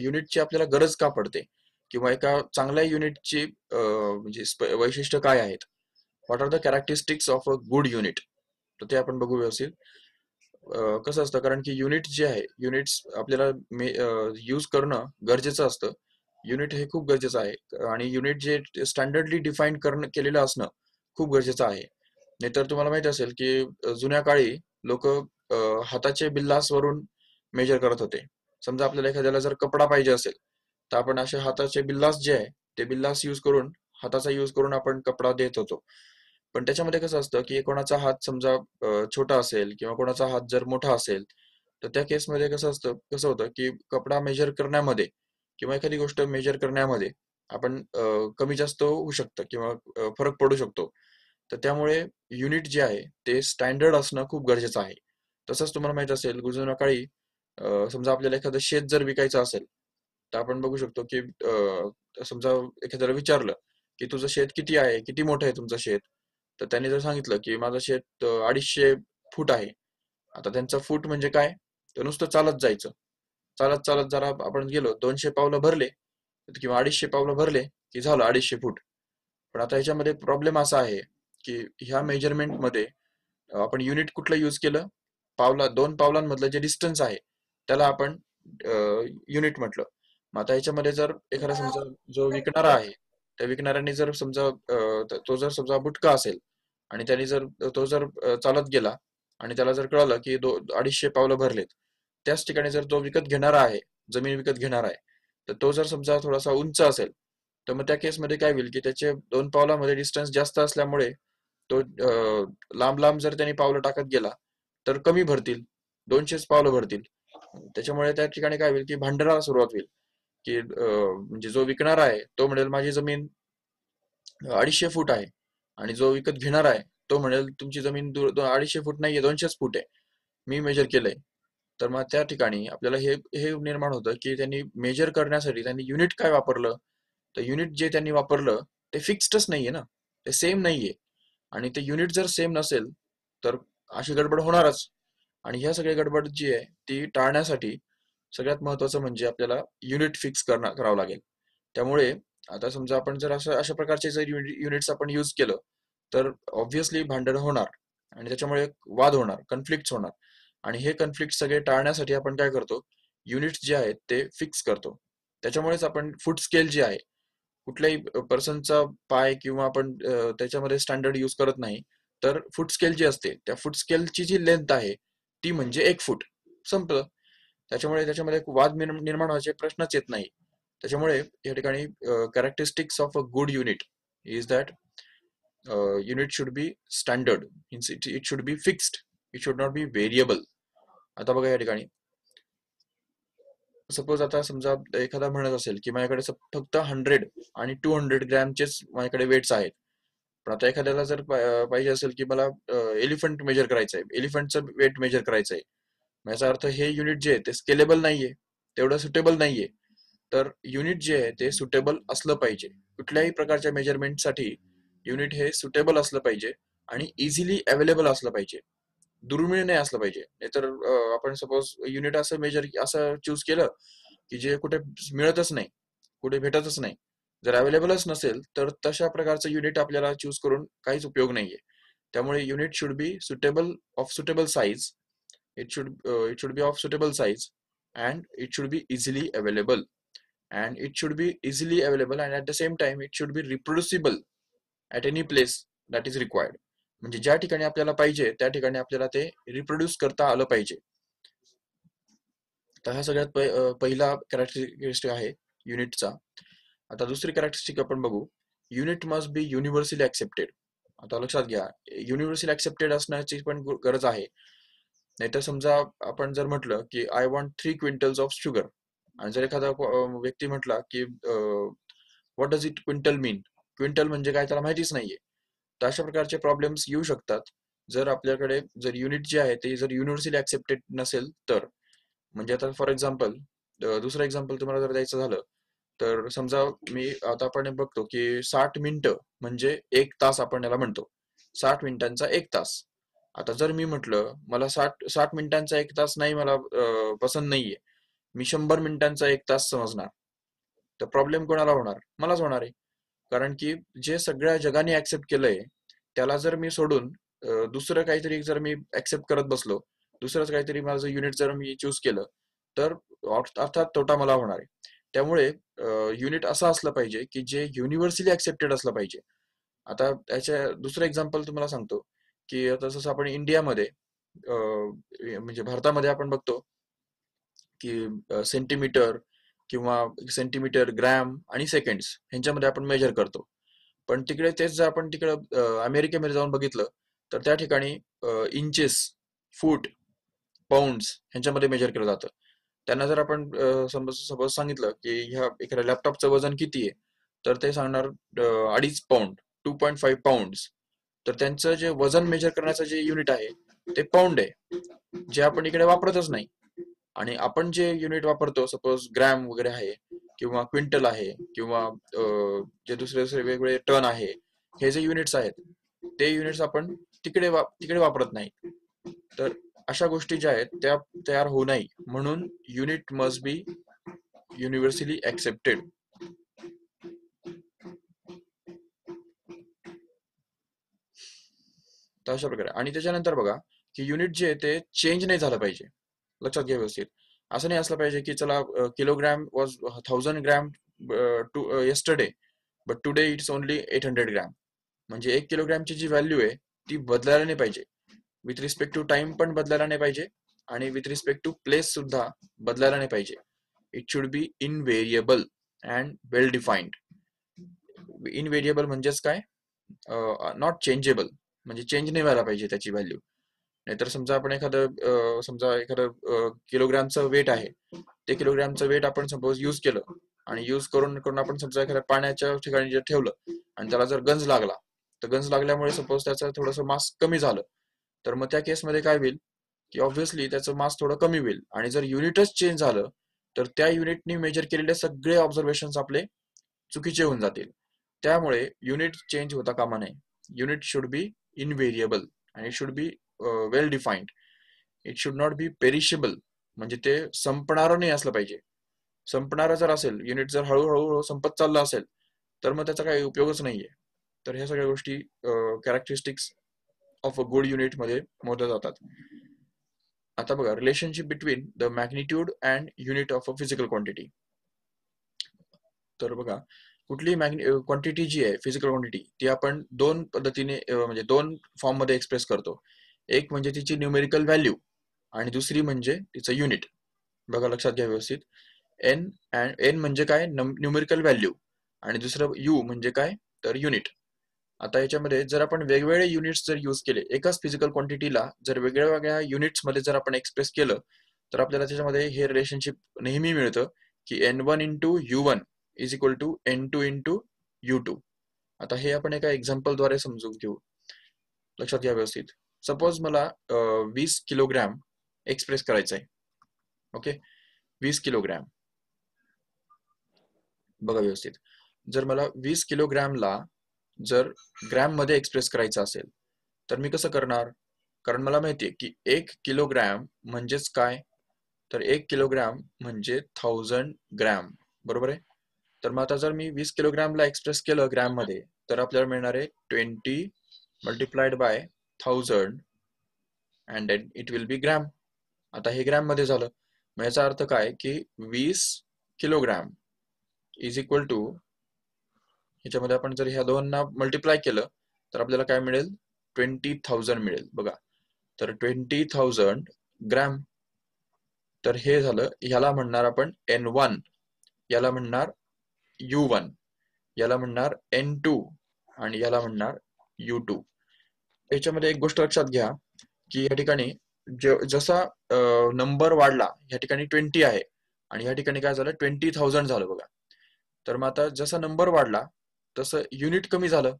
युनिटची आपल्याला गरज का पडते किंवा एका चांगल्या युनिटची म्हणजे वैशिष्ट्य काय आहेत. What are the characteristics of a good unit, तर ते आपण बघू व्यवस्थित. कसं असतं, कारण की युनिट जे आहे, युनिट्स आपल्याला यूज करणं गरजेचं असतं. युनिट हे खूप गरजेचं आहे आणि युनिट जे स्टँडर्डली डिफाईन केलेलं असणं खूप गरजेचं आहे. नाहीतर तुम्हाला माहिती असेल की जुन्या काळी लोक हाताचे बिल्लासवरून मेजर करत होते. समजा आपल्याला एखाद्याला जर कपडा पाहिजे असेल, तर आपण असे हाताचे बिल्लास जे आहे ते बिल्लास यूज करून, हाताचा यूज करून आपण कपडा देत होतो. पण त्याच्यामध्ये कसं असतं की कोणाचा हात समजा छोटा असेल किंवा कोणाचा हात जर मोठा असेल, तर त्या केसमध्ये कसं होतं की कपडा मेजर करण्यामध्ये किंवा एखादी गोष्ट मेजर करण्यामध्ये आपण कमी जास्त होऊ शकतं किंवा फरक पडू शकतो. तर त्यामुळे युनिट जे आहे ते स्टँडर्ड असणं खूप गरजेचं आहे. तसंच तुम्हाला माहित असेल जुन्या काळी समजा आपल्याला एखादं शेत जर विकायचं असेल, तर आपण बघू शकतो की समजा एखाद्याला विचारलं की तुझं शेत किती आहे, किती मोठं आहे तुमचं शेत, तर त्यांनी जर सांगितलं की माझं शेत 250 फूट आहे. आता त्यांचं फूट म्हणजे काय, तर नुसतं चालत जायचं. चालत चालत जरा आपण गेलो, 200 पावलं भरले किंवा 250 पावलं भरले की झालं 250 फूट. पण आता ह्याच्यामध्ये प्रॉब्लेम असा आहे की ह्या मेजरमेंट मध्ये आपण युनिट कुठलं यूज केलं, 2 पावलांमधलं जे डिस्टन्स आहे त्याला आपण युनिट म्हटलं. मग आता ह्याच्यामध्ये जर एखादा समजा जो विकणारा आहे, त्या विकणाऱ्याने जर समजा तो जर समजा बुटका असेल आणि त्याने जर तो जर चालत गेला आणि त्याला जर कळलं की 250 पावलं भरलेत, त्याच ठिकाणी जर तो विकत घेणारा आहे, जमीन विकत घेणारा आहे, तर तो जर समजा थोडासा उंच असेल, तर मग त्या केसमध्ये काय होईल की त्याचे 2 पावलामध्ये डिस्टन्स जास्त असल्यामुळे तो लांब लांब जर त्यांनी पावलं टाकत गेला तर कमी भरतील, 200च पावलं भरतील. त्याच्यामुळे त्या ठिकाणी काय होईल की भांडणाला सुरुवात होईल की म्हणजे जो विकणारा आहे तो म्हणेल माझी जमीन 250 फूट आहे आणि जो विकत घेणार आहे तो म्हणेल तुमची जमीन 250 फूट नाहीये, 200च फूट आहे, मी मेजर केलंय. तर मग त्या ठिकाणी आपल्याला हे हे निर्माण होतं की त्यांनी मेजर करण्यासाठी त्यांनी युनिट काय वापरलं, तर युनिट जे त्यांनी वापरलं ते फिक्स्डच नाहीये ना, ते सेम नाहीये. आणि ते युनिट जर सेम नसेल तर अशी गडबड होणारच. आणि ह्या सगळ्या गडबड जी आहे ती टाळण्यासाठी सगळ्यात महत्वाचं म्हणजे आपल्याला युनिट फिक्स करावं लागेल. त्यामुळे आता समजा आपण जर अशा प्रकारचे जर युनिट्स आपण यूज केलं, तर ऑब्व्हियसली भांडण होणार आणि त्याच्यामुळे वाद होणार, कन्फ्लिक्ट होणार. आणि हे कन्फ्लिक्ट सगळे टाळण्यासाठी आपण काय करतो, युनिट्स जे आहेत ते फिक्स करतो. त्याच्यामुळेच आपण फूट स्केल जे आहे, कुठल्याही पर्सनचा पाय किंवा आपण त्याच्यामध्ये स्टँडर्ड यूज करत नाही. तर फूट स्केल जी असते, त्या फूट स्केलची जी लेंथ आहे ती म्हणजे 1 फूट, संपलं. त्याच्यामुळे त्याच्यामध्ये वाद निर्माण व्हायचे प्रश्नच येत नाही. त्याच्यामुळे या ठिकाणी characteristics of a good unit is that unit should be standard, means it should be fixed, it should not be variable. आता बघा या ठिकाणी सपोज आता समजा एखादा म्हणत असेल की माझ्याकडे फक्त 100 आणि 200 ग्रॅमचेच माझ्याकडे वेट्स आहेत. पण आता एखाद्याला जर पाहिजे असेल की मला एलिफंट मेजर करायचं आहे, एलिफंटचं वेट मेजर करायचं आहे, याचा अर्थ हे युनिट जे आहे ते स्केलेबल नाहीये, तेवढं सुटेबल नाहीये. तर युनिट जे आहे ते सुटेबल असलं पाहिजे. कुठल्याही प्रकारच्या मेजरमेंटसाठी युनिट हे सुटेबल असलं पाहिजे आणि इझिली अवेलेबल असलं पाहिजे. दुर्मिळ नाही असलं पाहिजे. नाहीतर आपण सपोज युनिट असं चूज केलं की जे कुठे मिळतच नाही, कुठे भेटतच नाही, जर अवेलेबलच नसेल, तर तशा प्रकारचं युनिट आपल्याला चूज करून काहीच उपयोग नाहीये. त्यामुळे unit should be suitable size. It should be of suitable size, and it should be easily available. And at the same time it should be reproducible at any place that is required. म्हणजे ज्या ठिकाणी आपल्याला पाहिजे त्या ठिकाणी आपल्याला ते reproduce करता आलं पाहिजे. तर हा सगळ्यात पहिला कॅरेक्टरिस्टिक आहे युनिटचा. आता दुसरी कॅरेक्टरिस्टिक आपण बघू. Unit must be universally accepted. आता लक्षात घ्या, युनिव्हर्सली ऍक्सेप्टेड असण्याची पण गरज आहे. नाहीतर समजा आपण जर म्हटलं की I want 3 quintals of sugar, आणि जर एखादा व्यक्ती म्हटला की what does it quintal mean, quintal म्हणजे काय त्याला माहितीच नाहीये, तर अशा प्रकारचे प्रॉब्लेम्स येऊ शकतात जर आपल्याकडे जर युनिट जे आहे ते जर युनिव्हर्सली ऍक्सेप्टेड नसेल तर. म्हणजे आता फॉर एक्झाम्पल, दुसरं एक्झाम्पल तुम्हाला जर द्यायचं झालं तर समजा आता आपण बघतो की 60 मिनिटं म्हणजे 1 तास आपण याला म्हणतो. 60 मिनिटांचा 1 तास. आता जर मी म्हटलं मला 60 मिनिटांचा 1 तास नाही, मला पसंत नाहीये, मी 100 मिनिटांचा 1 तास समजणार, तर प्रॉब्लेम कोणाला होणार? मलाच होणार आहे. कारण की जे सगळ्या जगाने ऍक्सेप्ट केलंय त्याला जर मी सोडून दुसरं काहीतरी जर मी ऍक्सेप्ट करत बसलो, दुसरंच काहीतरी माझं युनिट जर मी चूज केलं, तर अर्थात तोटा मला होणार आहे. त्यामुळे युनिट असं असलं पाहिजे की जे युनिव्हर्सली ऍक्सेप्टेड असलं पाहिजे. आता त्याच्या दुसरं एक्झाम्पल तुम्हाला सांगतो की आता जसं आपण इंडियामध्ये म्हणजे भारतामध्ये आपण बघतो की सेंटीमीटर किंवा सेंटीमीटर, ग्रॅम आणि सेकंड्स ह्यांच्यामध्ये आपण मेजर करतो. पण तिकडे तेच जर आपण तिकडे अमेरिकेमध्ये जाऊन बघितलं तर त्या ठिकाणी इंचेस, फूट, पाऊंड्स ह्यांच्यामध्ये मेजर केलं जातं. त्यांना जर आपण सपोज सांगितलं की ह्या एखाद्या लॅपटॉपचं वजन किती आहे, तर ते सांगणार 2.5 पाऊंड, 2.5 पाऊंड्स. तर त्यांचं जे वजन मेजर करण्याचं जे युनिट आहे ते पाऊंड आहे, जे आपण इकडे वापरतच नाही. आणि आपण जे युनिट वापरतो, सपोज ग्रॅम वगैरे आहे किंवा क्विंटल आहे किंवा जे दुसरे दुसरे वेगवेगळे टन आहे, हे जे युनिट्स आहेत ते युनिट्स आपण तिकडे वापरत नाही. तर अशा गोष्टी ज्या आहेत त्या तयार होऊ नये म्हणून unit must be universally accepted. तर अशा प्रकारे. आणि त्याच्यानंतर बघा की युनिट जे आहे ते चेंज नाही झालं पाहिजे. लक्षात घ्या व्यवस्थित. असं नाही असलं पाहिजे की चला kilogram was 1000 gram to yesterday, but today it's only 800 gram. म्हणजे 1 किलोग्रॅमची जी व्हॅल्यू आहे ती बदलायला नाही पाहिजे. विथ रिस्पेक्ट टू टाइम पण बदलायला नाही पाहिजे आणि विथ रिस्पेक्ट टू प्लेस सुद्धा बदलायला नाही पाहिजे. It should be invariable and well defined. Invariable म्हणजेच काय? नॉट चेंजेबल, म्हणजे चेंज नाही व्हायला पाहिजे त्याची व्हॅल्यू. नाहीतर समजा आपण एखादं किलोग्रॅमचं वेट आहे, ते किलोग्रॅमचं वेट आपण सपोज यूज केलं आणि यूज करून करून आपण समजा एखाद्या पाण्याच्या ठिकाणी जर ठेवलं आणि त्याला जर गंज लागला, तर गंज लागल्यामुळे सपोज त्याचं थोडंसं मास कमी झालं, तर मग त्या केसमध्ये काय होईल की ऑब्व्हियसली त्याचं मास थोडं कमी होईल. आणि जर युनिटच चेंज झालं तर त्या युनिटनी मेजर केलेले सगळे ऑब्झर्वेशन आपले चुकीचे होऊन जातील. त्यामुळे युनिट चेंज होता कामा नये. युनिट शुड बी इनव्हेरिएबल आणि it should be well defined. It should not be perishable, म्हणजे ते संपणारं नाही असलं पाहिजे. संपणारं जर असेल, युनिट जर हळूहळू संपत चाललं असेल, तर मग त्याचा काही उपयोगच नाहीये. तर ह्या सगळ्या गोष्टी characteristics of a good unit मध्ये मोजल्या जातात. आता बघा, relationship between the magnitude and unit of a physical quantity. तर बघा, कुठली क्वांटिटी जी आहे, फिजिकल क्वांटिटी, ती आपण दोन पद्धतीने म्हणजे दोन फॉर्म मध्ये एक्सप्रेस करतो. एक म्हणजे तिची न्यूमेरिकल व्हॅल्यू आणि दुसरी म्हणजे तिचं युनिट. बघा लक्षात घ्या व्यवस्थित. एन म्हणजे काय? Numerical value. आणि दुसरं यू म्हणजे काय? तर युनिट. आता याच्यामध्ये जर आपण वेगवेगळे युनिट्स जर यूज केले, एकाच फिजिकल क्वांटिटीला जर वेगळ्या वेगळ्या युनिट्स मध्ये जर आपण एक्सप्रेस केलं, तर आपल्याला त्याच्यामध्ये हे रिलेशनशिप नेहमी मिळतं की N1 into U1 is equal to N2 into U2. आता हे आपण एका एक्झाम्पल द्वारे समजून घेऊ. लक्षात घ्या व्यवस्थित. सपोज मला 20 किलोग्रॅम एक्सप्रेस करायचं आहे. Okay, 20 kilogram. बघा व्यवस्थित, जर मला 20 किलोग्रॅमला जर ग्रॅम मध्ये एक्सप्रेस करायचं असेल तर मी कसं करणार? कारण मला माहितीये की 1 किलोग्रॅम म्हणजेच काय, तर 1 किलोग्रॅम म्हणजे 1000 ग्रॅम, बरोबर आहे. तर मग आता जर मी 20 किलोग्रॅमला एक्सप्रेस केलं ग्रॅम मध्ये, तर आपल्याला मिळणार आहे 20 × 1000 and then it will be gram. आता हे ग्रॅम मध्ये झालं, मग याचा अर्थ काय की 20 किलोग्रॅम इज इक्वल टू, ह्याच्यामध्ये आपण जर ह्या दोनना मल्टिप्लाय केलं तर आपल्याला काय मिळेल, 20,000 मिळेल बघा. तर 20,000 ग्रॅम. तर हे झालं, ह्याला म्हणणार आपण N1, याला म्हणणार U1, याला म्हणणार N2 आणि याला म्हणणार U2. याच्यामध्ये एक गोष्ट लक्षात घ्या की या ठिकाणी जसा नंबर वाढला, या ठिकाणी 20 आहे आणि या ठिकाणी काय झालं, 20,000 झालं बघा. तर मग आता जसा नंबर वाढला तसं युनिट कमी झालं.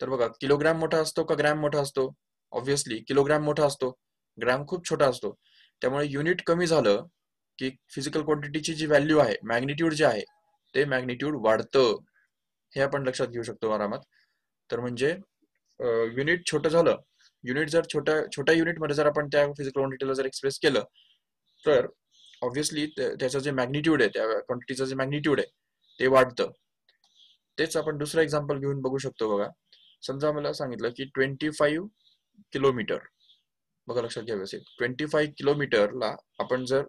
तर बघा, किलोग्रॅम मोठा असतो का ग्रॅम मोठा असतो? ऑब्व्हियसली किलोग्रॅम मोठा असतो, ग्रॅम खूप छोटा असतो. त्यामुळे युनिट कमी झालं की फिजिकल क्वांटिटीची जी व्हॅल्यू आहे, मॅग्निट्यूड जे आहे, ते मॅग्निट्यूड वाढतं. हे आपण लक्षात घेऊ शकतो आरामात. तर म्हणजे युनिट छोटं झालं, युनिट जर छोट्या युनिटमध्ये जर आपण त्या फिजिकल क्वांटिटीला जर एक्सप्रेस केलं, तर ऑब्व्हियसली त्याचं जे मॅग्निट्यूड आहे, त्या क्वांटिटीचं जे मॅग्निट्यूड आहे ते वाढतं. तेच आपण दुसरं एक्झाम्पल घेऊन बघू शकतो बघा. समजा मला सांगितलं की 25 किलोमीटर, बघा लक्षात घ्या व्यवस्थित, 25 किलोमीटरला आपण जर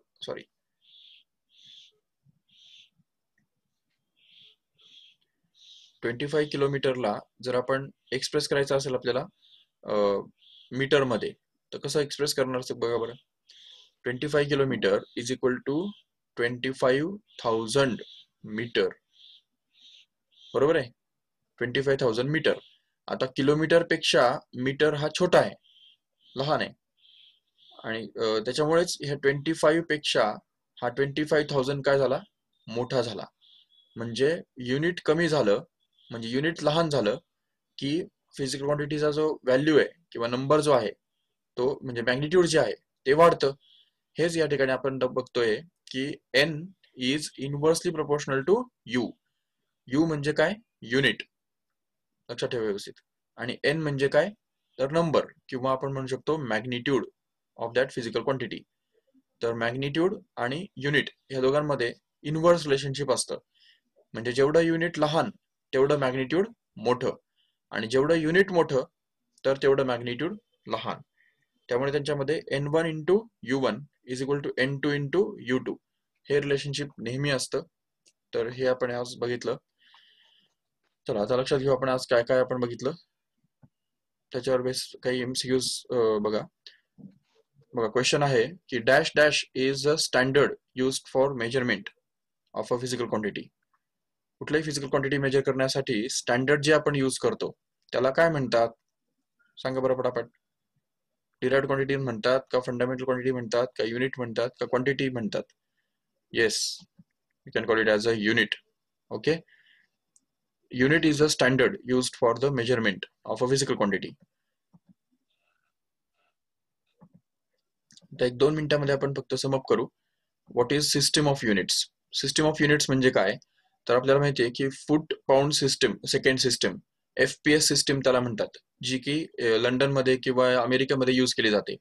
25 किलोमीटरला जर आपण एक्सप्रेस करायचं असेल आपल्याला मीटर मध्ये, तर कसं एक्सप्रेस करणार बघा बरं. 25 kilometre is equal to 25,000 metre, बरोबर आहे. 25,000 मीटर. आता किलोमीटर पेक्षा मीटर हा छोटा आहे, लहान आहे, आणि त्याच्यामुळेच ह्या 25 पेक्षा हा 25,000 काय झाला, मोठा झाला. म्हणजे युनिट कमी झालं, म्हणजे युनिट लहान झालं की फिजिकल क्वांटिटीचा जो व्हॅल्यू आहे किंवा नंबर जो आहे, तो म्हणजे मॅग्निट्यूड जे आहे ते वाढतं. हेच या ठिकाणी आपण बघतोय की N is inversely proportional to U. U म्हणजे काय, युनिट, लक्षात ठेवा व्यवस्थित. आणि N म्हणजे काय, तर नंबर, किंवा आपण म्हणू शकतो magnitude of that physical quantity. तर मॅग्निट्यूड आणि युनिट या दोघांमध्ये इनव्हर्स रिलेशनशिप असतं. म्हणजे जेवढं युनिट लहान तेवढं मॅग्निट्यूड मोठं, आणि जेवढं युनिट मोठं तर तेवढं मॅग्निट्यूड लहान. त्यामुळे त्यांच्यामध्ये N1 into U1 is equal to N2 into U2 हे रिलेशनशिप नेहमी असतं. तर हे आपण आज बघितलं. चला आता लक्षात घेऊ आपण आज काय काय आपण बघितलं, त्याच्यावर बेस काही MCQs बघा. क्वेश्चन आहे की dash dash is a standard used for measurement of a physical quantity. कुठल्याही फिजिकल क्वांटिटी मेजर करण्यासाठी स्टँडर्ड जे आपण यूज करतो त्याला काय म्हणतात, सांगा बरं पटापट. डिराइव्हड क्वांटिटी म्हणतात का, फंडामेंटल क्वांटिटी म्हणतात का, युनिट म्हणतात का, क्वांटिटी म्हणतात? Yes, you can call it as a unit. Okay, unit is a standard used for the measurement of a physical quantity. आता 1-2 मिनिटांमध्ये आपण फक्त समअप करू. What is system of units? System of units म्हणजे काय, तर आपल्याला माहिती आहे की foot pound system, second system, FPS system त्याला म्हणतात, जी की लंडनमध्ये किंवा अमेरिकेमध्ये यूज केली जाते.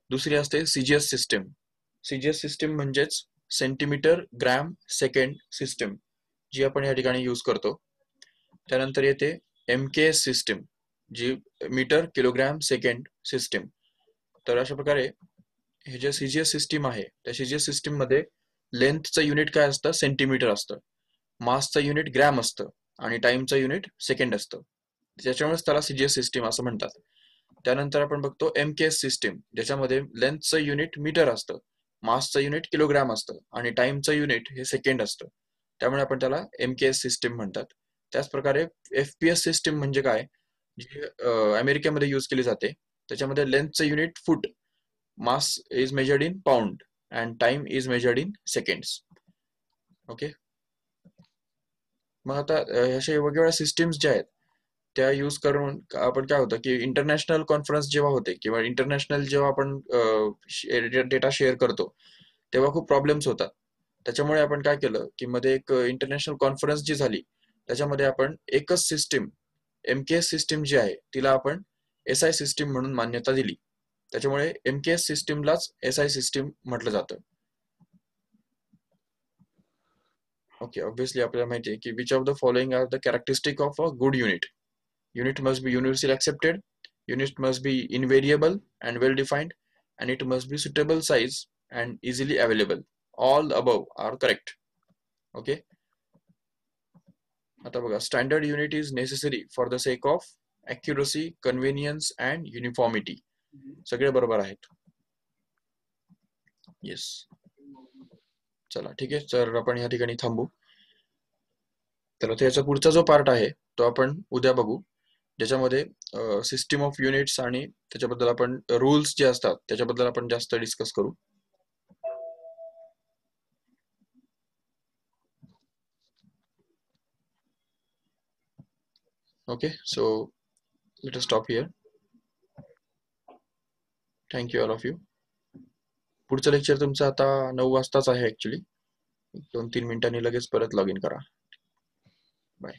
दुसरी असते CGS सिस्टम. CGS सिस्टम म्हणजेच सेंटीमीटर ग्रॅम सेकंड सिस्टम, जी आपण या ठिकाणी यूज करतो. त्यानंतर येते MKS सिस्टम, जी मीटर किलोग्रॅम सेकंड सिस्टम. तर अशा प्रकारे हे जे CGS सिस्टीम आहे, त्या CGS सिस्टीम मध्ये लेंथचं युनिट काय असतं, सेंटीमीटर असतं, मासचं युनिट ग्रॅम असतं आणि टाइमचं युनिट सेकंड असतं. त्याच्यामुळेच त्याला CGS सिस्टीम असं म्हणतात. त्यानंतर आपण बघतो MKS सिस्टीम, ज्याच्यामध्ये लेंथचं युनिट मीटर असतं, मासचं युनिट किलोग्रॅम असतं आणि टाइमचं युनिट हे सेकंड असतं. त्यामुळे आपण त्याला MKS सिस्टीम म्हणतात. त्याच प्रकारे FPS सिस्टीम म्हणजे काय, जी अमेरिकेमध्ये यूज केली जाते. त्याच्यामध्ये लेंथचं unit foot, mass is measured in pound and time is measured in seconds. Okay, मग आता अशा वेगवेगळ्या सिस्टीम्स ज्या आहेत त्या यूज करून आपण काय होतं की इंटरनॅशनल कॉन्फरन्स जेव्हा होते किंवा इंटरनॅशनल जेव्हा आपण डेटा शेअर करतो तेव्हा खूप प्रॉब्लेम्स होतात. त्याच्यामुळे आपण काय केलं की मध्ये एक इंटरनॅशनल कॉन्फरन्स जी झाली त्याच्यामध्ये आपण एकच सिस्टीम, MKS सिस्टीम जी आहे तिला आपण SI सिस्टीम म्हणून मान्यता दिली. त्याच्यामुळे MKS सिस्टीमलाच SI सिस्टीम म्हटलं जातं. ओके, ऑब्विसली आपल्याला माहिती आहे की which of the following are the characteristic of a good unit. Unit must be universally accepted, unit must be invariable and well defined, and it must be suitable size and easily available. All above are correct. Okay. आता बघा, standard unit is necessary for the sake of accuracy, convenience and uniformity. सगळे बरोबर आहेत. Yes, चला ठीक आहे, तर आपण या ठिकाणी थांबू. तर त्याचा पुढचा जो पार्ट आहे तो आपण उद्या बघू, ज्याच्यामध्ये सिस्टीम ऑफ युनिट्स आणि त्याच्याबद्दल आपण रूल्स जे असतात त्याच्याबद्दल आपण जास्त डिस्कस करू. Okay, so let us stop here. Thank you all of you. पुढचं लेक्चर तुमचं आता 9 वाजताच आहे ऍक्च्युली. 2-3 मिनिटांनी लगेच परत लॉग इन करा. बाय.